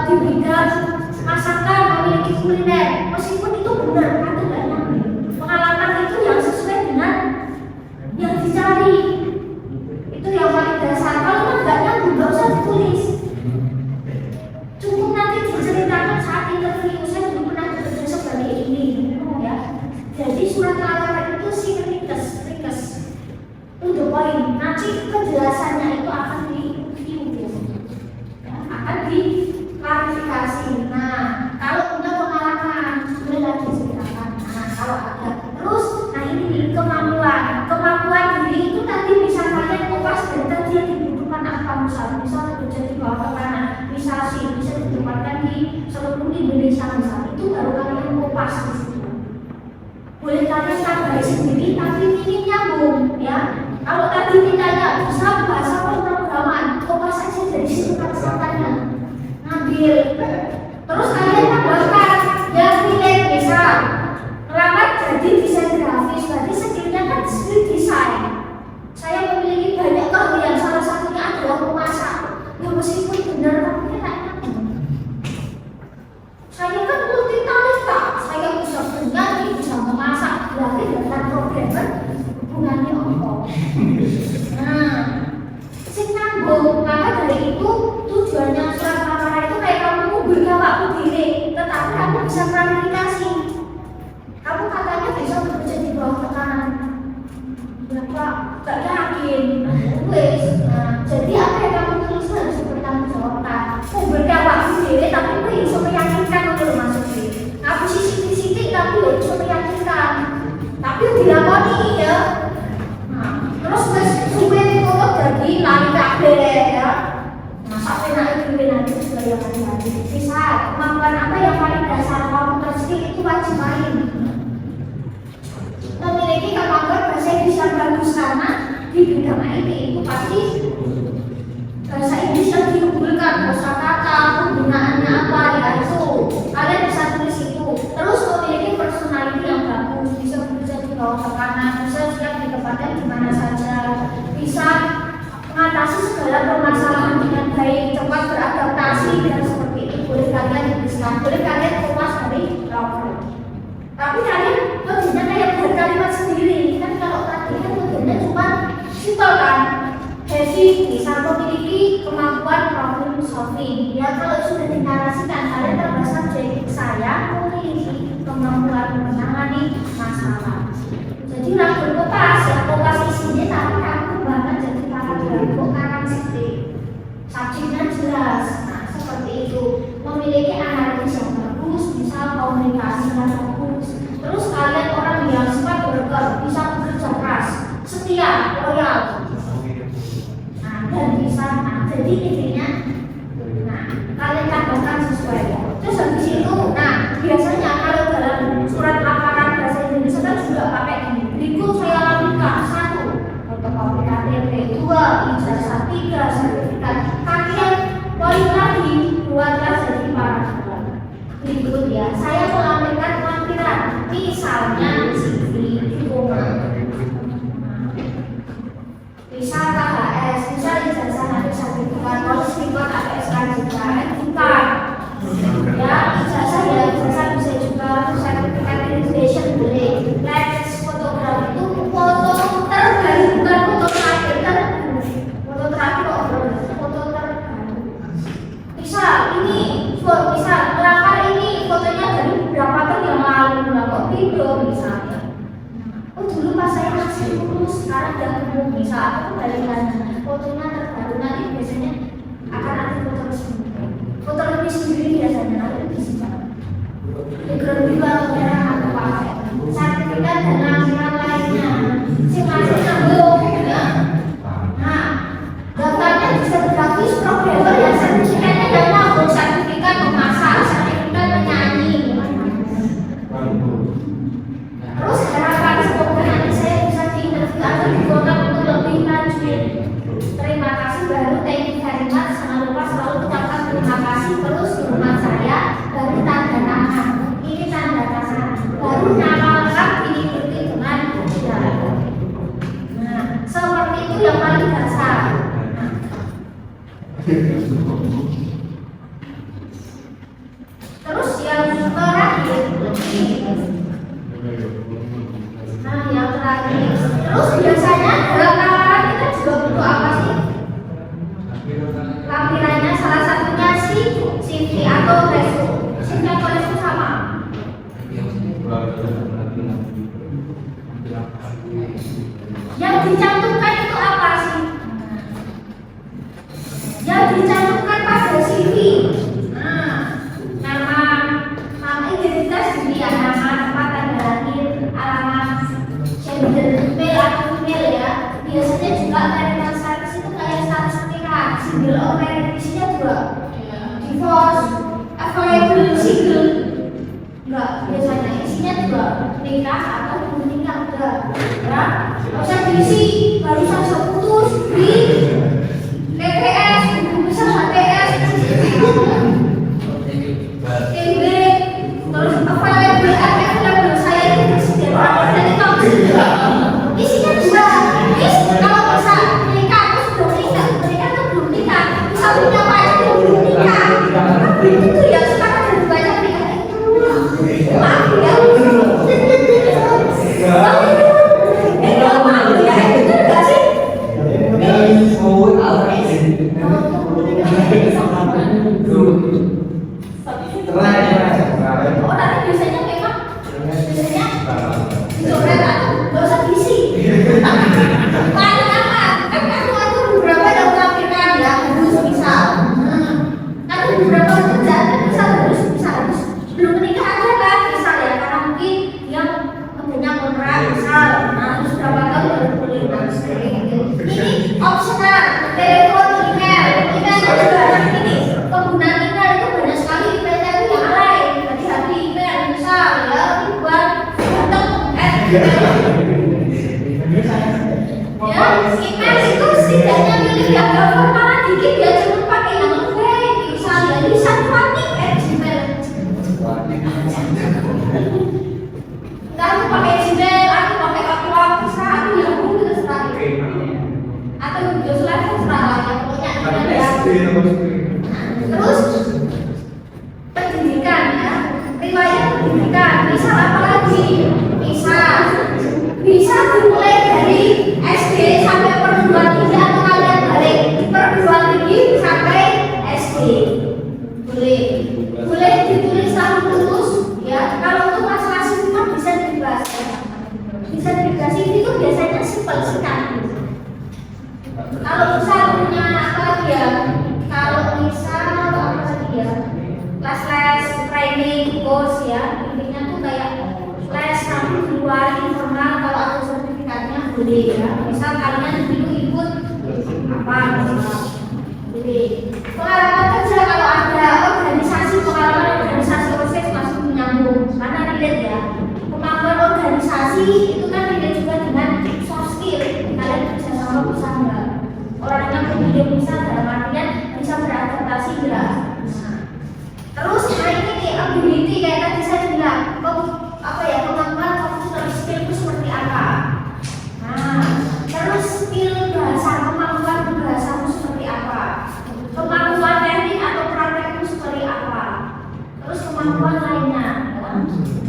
di bidang masakan, memiliki kuliner, meskipun itu benar atau tidak nyambung, pengalaman itu yang sesuai dengan yang dicari, itu yang paling dasar. Kalau nggak nyambung nggak usah ditulis. nanti kejelasannya itu akan direview biasanya. Ya, akan diklarifikasi. Nah, kalau udah pengalaman boleh lagi ceritakan. Nah, kalau ada terus, nah ini kemampuan diri itu tadi bisa kalian kupas dan tadi yang dibutuhkan apa misalnya kerja di bawah tekanan, bisa ditempatkan di seluruh Indonesia misalnya, itu baru kalian kupas di situ. Boleh kalian tambahin sendiri tapi ini nyambung ya. Kalau tadi ditanya bisa bahasa pemrograman, kupas aja dari situ kata-katanya, ngambil terus kalian tambahkan yang pilih bisa melamar jadi desain grafis, berarti skillnya kan skill desain. Saya memiliki banyak keahlian, salah satunya adalah memasak. Ya meskipun benar tapi tak enak. Saya kan multi talenta, saya bisa bernyanyi, bisa memasak, berarti dengan programmer hubungannya apa? Nah, sing nyambung. Maka dari itu tujuannya surat lamaran itu kayak kamu mobilnya waktu diri, tetapi kamu bisa klarifikasi. Kamu katanya bisa bekerja di bawah tekanan. Bapak gak yakin. Wes, jadi apa yang kamu tulis harus bertanggung jawabkan. Mobilnya waktu diri, tapi gue bisa meyakinkan untuk masuk. Aku sisi-sisi tapi gue bisa meyakinkan. Tapi dilakoni ya. Nah, terus wes suwe kalau jadi lari kabeh ya. Nah, sampai nanti juga yang hati-hati. Bisa kemampuan apa yang paling dasar kamu terski itu wajib main. Memiliki kemampuan bahasa Inggris yang bagus karena di bidang IT itu pasti bahasa Inggris yang diunggulkan, kosakata, penggunaannya apa ya itu kalian bisa tulis itu. Terus memiliki personality yang bagus, bisa bekerja di bawah tekanan, bisa siap ditempatkan di mana saja, bisa mengatasi segala permasalahan dengan baik, cepat beradaptasi dan seperti itu. Boleh kalian tuliskan, boleh kalian kupas dari laporan. Tapi kalian lebihnya kayak berkalimat sendiri kan. Kalau tadi kan lebihnya cuma simpel kan. Jadi bisa memiliki kemampuan problem solving. Ya kalau sudah dinarasikan kalian tambah subjek, saya memiliki kemampuan menangani masalah. Jadi lagu kopas ya, kopas isinya tapi kamu banget jadi paragraf bukan sih. Subjeknya jelas. Nah seperti itu. Memiliki analisis yang bagus, bisa komunikasi yang bagus. Terus kalian orang yang cepat bekerja, bisa bekerja keras, setia, loyal. Nah, dan bisa, jadi intinya, nah, kalian tambahkan sesuai. Terus habis itu, nah, biasanya kalau dalam surat lamaran bahasa Indonesia kan juga pakai ini. Berikut saya lakukan 1, fotokopi KTP, 2, ijazah, 3, sertifikat. Kalian poin lagi, buatlah jadi paragraf. Berikut ya, saya melampirkan lampiran, misalnya CV, bisa KHS, bisa ijazah nanti sertifikat, polis report atau SKJK, bukan. Ya, ijazah ya, ijazah bisa juga, sertifikat education boleh. Let's fotografi itu foto terbaru, bukan foto terakhir kan? Foto terakhir foto terbaru. Misal ini, misal melamar ini fotonya dari beberapa tahun yang lalu, kok video misalnya. Oh dulu pas saya masih lulus, sekarang udah ketemu misal aku dari mana fotonya terbaru, nanti biasanya akan ada foto resmi. Foto resmi sendiri biasanya nanti bisa. Background juga merah atau pakai sertifikat dan lampiran lainnya. Si masih nyambung ya. Nah, daftarnya bisa grafis programmer yang sertifikatnya yang nyambung, sertifikat memasak, sertifikat menyanyi. Terus harapan semoga nanti saya bisa diinterview atau dikontak untuk lebih lanjut. Terima kasih baru, thank you very much. Jangan lupa selalu ucapkan terima kasih terus di rumah saya. Baru tanda tangan, ini tanda tangan. Baru nama lengkap diikuti dengan jalan. Nah, seperti itu yang paling dasar. Terus yang terakhir nah yang terakhir, terus biasanya dalam lamaran kita juga butuh apa sih? Lampirannya salah satunya CV atau resume. CV atau resume sama? Yang dicantumkan itu apa sih? gender male atau female ya. Biasanya juga marital status itu kayak status pernikahan, single or married, isinya dua. Divorce, available, single. Enggak, biasanya isinya dua, nikah atau belum nikah udah. Ya, nggak usah diisi, baru saja putus di TPS, bisa HTS, TB, terus available saya itu tersedia dan itu isinya dua. Kalau bisa nikah terus belum nikah, menikah atau belum nikah, bisa punya pacar belum nikah. Tapi itu ya sekarang ada banyak nikah itu. Maaf ya. Maaf ya, itu enggak sih? Orang biasanya memang dicoret atau nggak usah diisi. Paling apa? Aku beberapa yang melampirkan ya harus bisa. Aku beberapa kerjaan kan harus belum menikah aja kan misal ya, karena mungkin yang punya kontrak misal, terus berapa tahun baru boleh ini opsional, telepon, email juga ada ini. Penggunaan email itu banyak sekali, emailnya itu yang lain. Hati-hati email misal ya, buat ya, email itu setidaknya milik yang gak formal dikit ya, cuma pakai yang fake misalnya lisan@gmail. Entar aku pakai Gmail, aku pakai waktu bisa aku yang itu terserah. Atau video slide terserah ya, pokoknya ada. Terus pendidikan ya, riwayat pendidikan, misal apa lagi? Bisa dimulai dari SD sampai perguruan tinggi atau kalian balik perguruan tinggi sampai SD. Boleh ditulis tahun lulus ya. Kalau untuk masalah sifat bisa dibahas ya. Bisa dibahas itu biasanya simpel sekali. Kalau misal punya apa lagi ya? Kalau misal apa lagi ya? Les training course ya. Intinya tuh kayak les tapi di luar informal. Kalau ada sertifikatnya boleh ya. Misal kalian dulu ikut apa? Boleh. Pengalaman kerja kalau ada pengalaman organisasi OSIS masih menyambung karena relate ya. Kemampuan organisasi itu kan relate juga dengan soft skill. Kalian bisa sama bisa enggak? Orang yang kemudian bisa dalam artian bisa beradaptasi enggak? Terus ini nih ability kayak tadi saya bilang, apa ya, kemampuan computer skill itu seperti apa? Nah, terus skill bahasa, kemampuan bahasa itu seperti apa? Kemampuan teknik atau praktek itu seperti apa? Terus kemampuan lainnya, ya.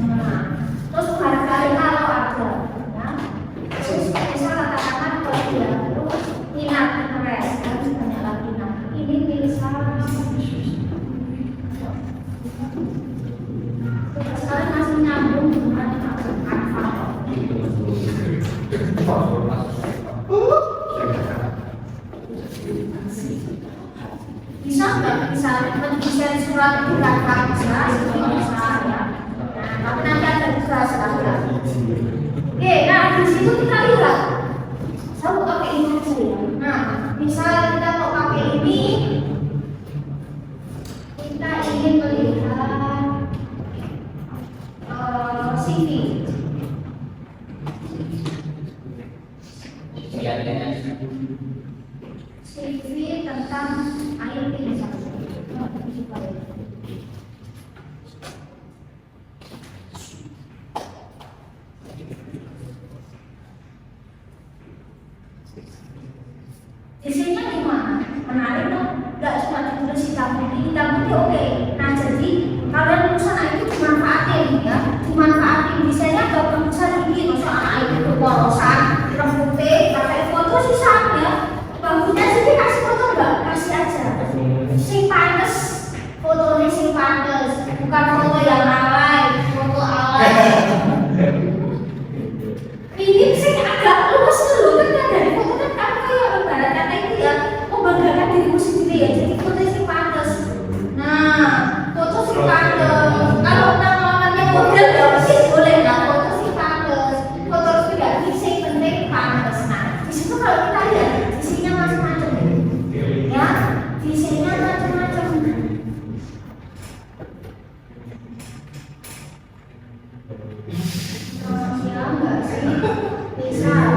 Nah, terus barangkali kalau ada, ya. Terus misal katakan kalau dia terus minat, interest, harus banyak lagi. Nah, ini pilih salah. Sekarang masih nyambung dengan bisa nggak bisa mendesain surat itu gampang bisa ya. Nah, tapi nanti ada tugas lagi. Oke, nah di situ kita lihat. Saya mau pakai ini saja ya. Nah, misal kita mau pakai ini, kita ingin melihat CV. CV tentang IoT misalnya. Isinya gimana? Menarik dong? Gak cuma ditulis hitam putih oke. Nah jadi kalian lulusan itu dimanfaatin ya, dimanfaatin desainnya gak perlu tinggi, masuk anak itu porosan, hitam putih, pakai foto sih sama ya. Bagusnya sih dikasih foto enggak? Kasih aja. Sing pantes, fotonya sing pantes, bukan foto yang alay, foto alay. Ini sih agak luas dulu kan dari foto kan kamu kayak ibarat kata itu ya membanggakan dirimu sendiri ya. Jadi foto sing pantes. Nah, foto sing pantes. Misal.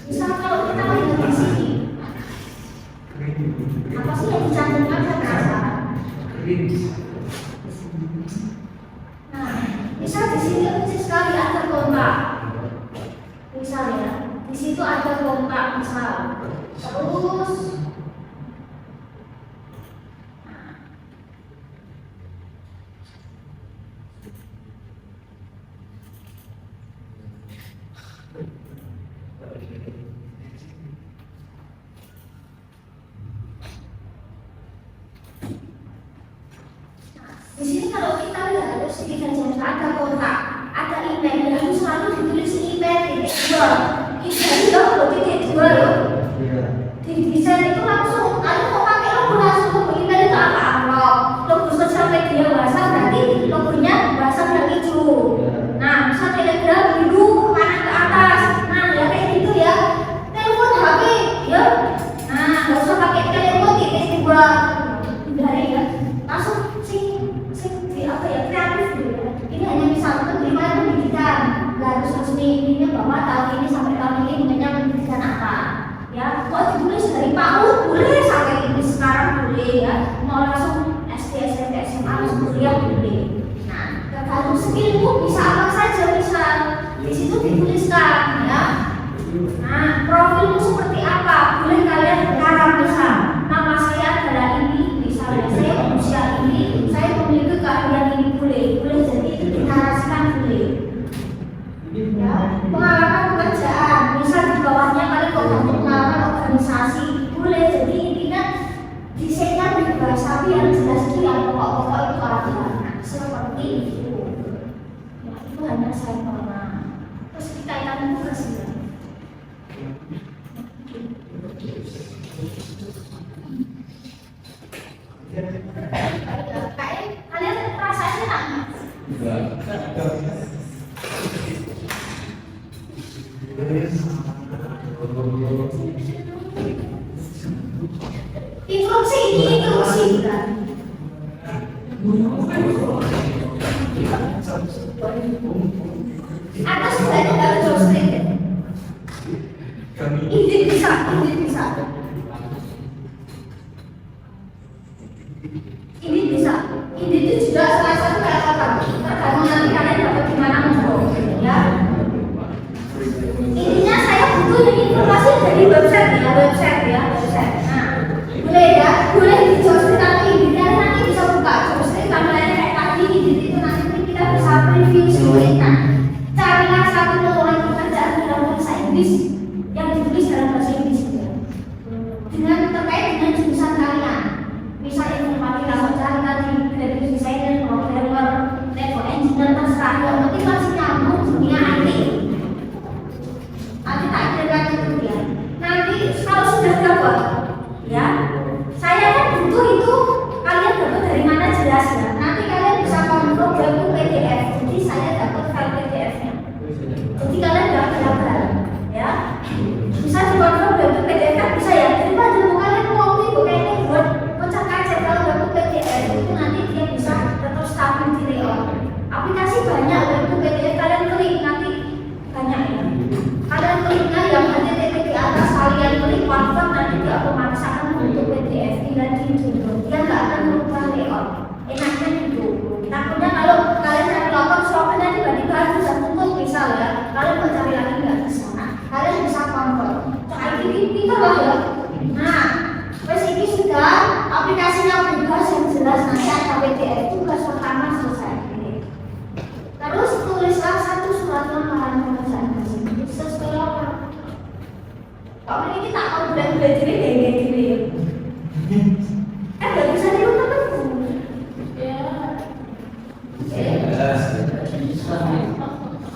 Misal kalau kita lihat di sini, apa sih yang dicantumkan saya penasaran? Nah, misal di sini kecil sekali ada kontak. Misal ya, di situ ada kontak misal. Terus di sini kalau kita lihat terus kita ada kontak, ada email yang selalu ditulis email titik dua. Email loh titik dua loh. Di desain itu langsung, kalau mau pakai logo langsung logo email itu apa amplop, logo sosial media WhatsApp berarti logonya WhatsApp yang hijau. Nah, misal Telegram biru kanan ke atas. Nah, ya kayak gitu ya. Telepon HP ya. Nah, nggak usah pakai telepon titik dua dari ya. Langsung di apa ya kreatif gitu ya. Ini hanya misal penerimaan pendidikan, nggak harus resmi ini bahwa tahun ini sampai tahun ini namanya pendidikan apa ya. Kok ditulis dari PAUD boleh sampai ini sekarang boleh ya, mau langsung SD SMP SMA langsung kuliah boleh. Nah, tergantung skillmu bisa apa saja bisa di situ dituliskan ya. Nah, profilmu seperti apa boleh kalian karang misal nama saya adalah ini, misalnya saya usia ini, saya memiliki keahlian ini boleh jadi dinarasikan boleh ya. Pengalaman pekerjaan misal di bawahnya kalian pengalaman organisasi boleh, jadi intinya desainnya bebas tapi yang jelas itu yang pokok-pokok itu aja seperti itu ya. Itu hanya saya pernah terus dikaitan tugas ya. Kalian rasanya enak? Instruksi ini instruksi kan? Atau sebenarnya kalau jostrik ini bisa ini itu juga salah satu kata-kata tergantung nanti kalian dapat gimana mau ya. Intinya saya butuh informasi dari website. Nah, boleh ya, boleh di jostrik nanti intinya nanti bisa buka jostrik tampilannya kayak tadi itu nanti kita bisa preview semuanya. Carilah satu lowongan pekerjaan dalam bahasa Inggris yang ditulis dalam bahasa Inggris juga dengan terkait dengan jurusan kalian. Misalnya informatika, cari tadi graphic designer, programmer, network engineer, terserah yang penting masih nyambung dunia IT. Nanti tak kira itu ya. Nanti kalau sudah dapat, ya, saya kan butuh itu kalian dapat dari mana jelas ya. Nanti kalian bisa konversi ke PDF. Jadi saya dapat file PDF-nya. Jadi kalian nggak belajar, ya. Bisa dikonversi ke PDF kan bisa ya. Daripada kalian copy ini buat kocak kaca kalau dapat PDF itu nanti dia bisa tetap stabil di layout. Aplikasi banyak untuk PDF kalian klik nanti banyak ya. Kalian kliknya yang ada titik di atas kalian klik convert nanti dia otomatis akan bentuk PDF tinggal diunduh. Dia nggak akan merubah layout. Enaknya gitu. Takutnya kalau kalian cari locker software tiba-tiba bisa tutup misal ya. Kalian mau cari lagi nggak bisa. Nah, kalian bisa convert. Kayak gini lah ya. Nah, wes ini sudah aplikasinya bebas yang jelas nanti ada PDF tugas pertama selesai. Terus tulislah satu surat lamaran pekerjaan di sini. Sesuai apa? Kalau ini tak mau belajar gini. Kan nggak bisa diulang ya.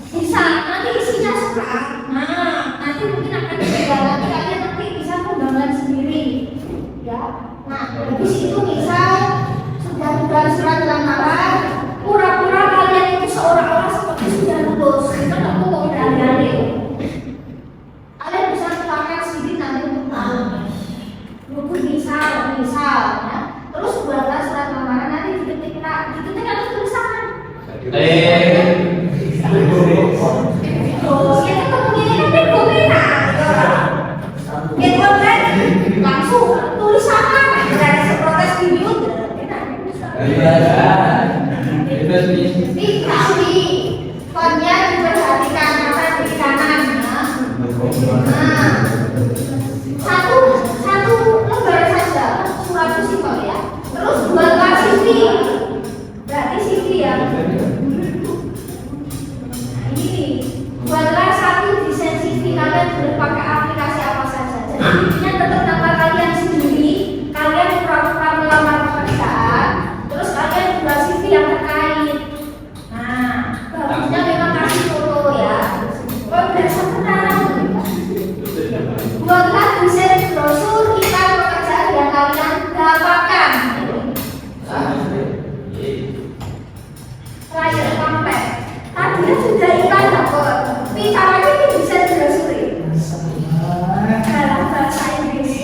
Bisa. Nanti isinya suka. Nah, nanti mungkin akan berbeda. Nanti kalian bisa pengembangan sendiri. Ya. Nah, habis itu misal sudah tugas surat lamaran, pura-pura kalian itu seolah-olah seperti sudah lulus. Itu aku mau berani-berani. Kalian bisa keluarkan sedikit nanti untuk tahu. Buku misal Oh, ya ketemu ini kan dia pemenang. Ya kan langsung tulis apa? Dari protes video. Tapi konnya diperhatikan mata di kanan ya. Nah, satu lembar saja surat simpel ya. Terus buatlah CV. Berarti CV ya. Nah, ini buatlah satu desain CV. Kalian boleh pakai aplikasi apa saja. Jadi ini tetap nama kalian sendiri. Kalian pura-pura melamar pekerjaan. Terus kalian buat CV yang terkait. Nah, bagusnya memang kasih foto ya. Oh, biasa tenang. Buatlah desain brosur iklan pekerjaan yang kalian dapatkan. Flyer pamflet. Tadi sudah iklan dapat. Tapi caranya ini desain brosur. Dalam bahasa Inggris.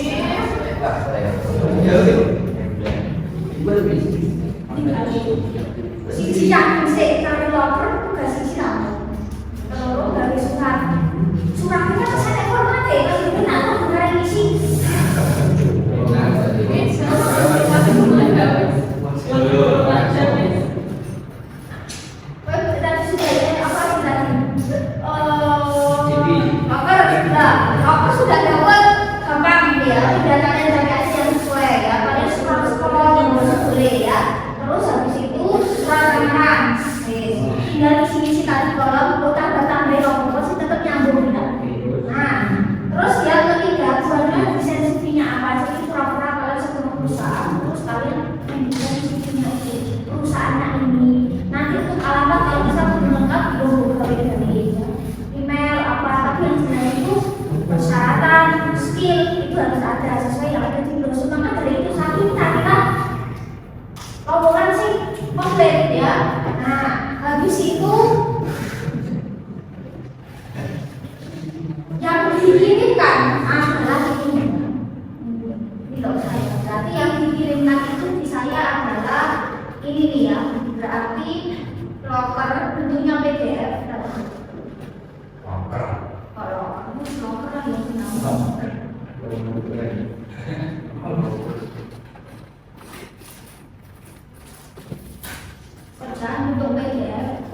Sisi yang bisa cari loper juga sisi namun. Kalau dari suratnya kesan informatif, tapi benar benar isi. Tadi sudah ya apa tadi? Apa sudah dapat gampang ya? Tidak kalian jaga yang sesuai ya. Kalian scroll yang boleh ya. Terus habis itu surat lamaran. Tinggal isi tadi kolom tambah nomor masih tetap nyambung ya. Nah, terus yang ketiga buatlah desain CV-nya apa? Jadi pura-pura kalian sebelum perusahaan, terus kalian desain CV-nya perusahaannya ini. Nanti untuk alamat kalau bisa belum lengkap belum kalian dari email apa tapi yang sebenarnya itu persyaratan skill itu harus ada sesuai yang ada di brosur. Maka dari itu satu kita lowongan sih komplit ya. Nah, habis itu yang dikirimkan adalah ini loh saya. Berarti yang dikirimkan itu di saya adalah ini nih ya. Berarti loker bentuknya PDF. Kalau kamu loker yang namanya kerjaan untuk PDF.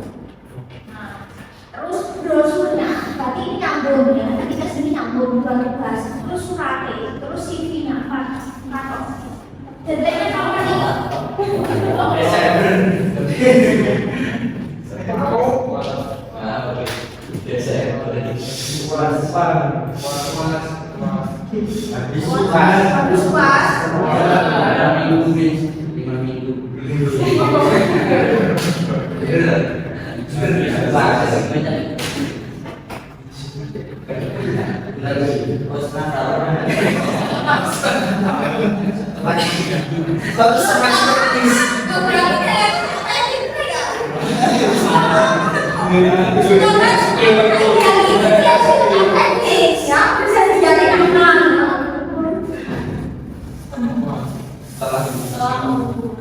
Nah, terus brosurnya, berarti ini nyambung ya. Nanti ke sini nyambung tugas. Terus suratnya, terus CV-nya apa? Detiknya kamu tadi. Habis puas.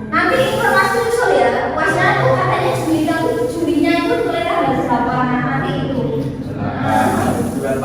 Nanti informasi usul ya, puasnya tuh katanya Julinya itu mulai tanggal berapa nanti itu. Bulan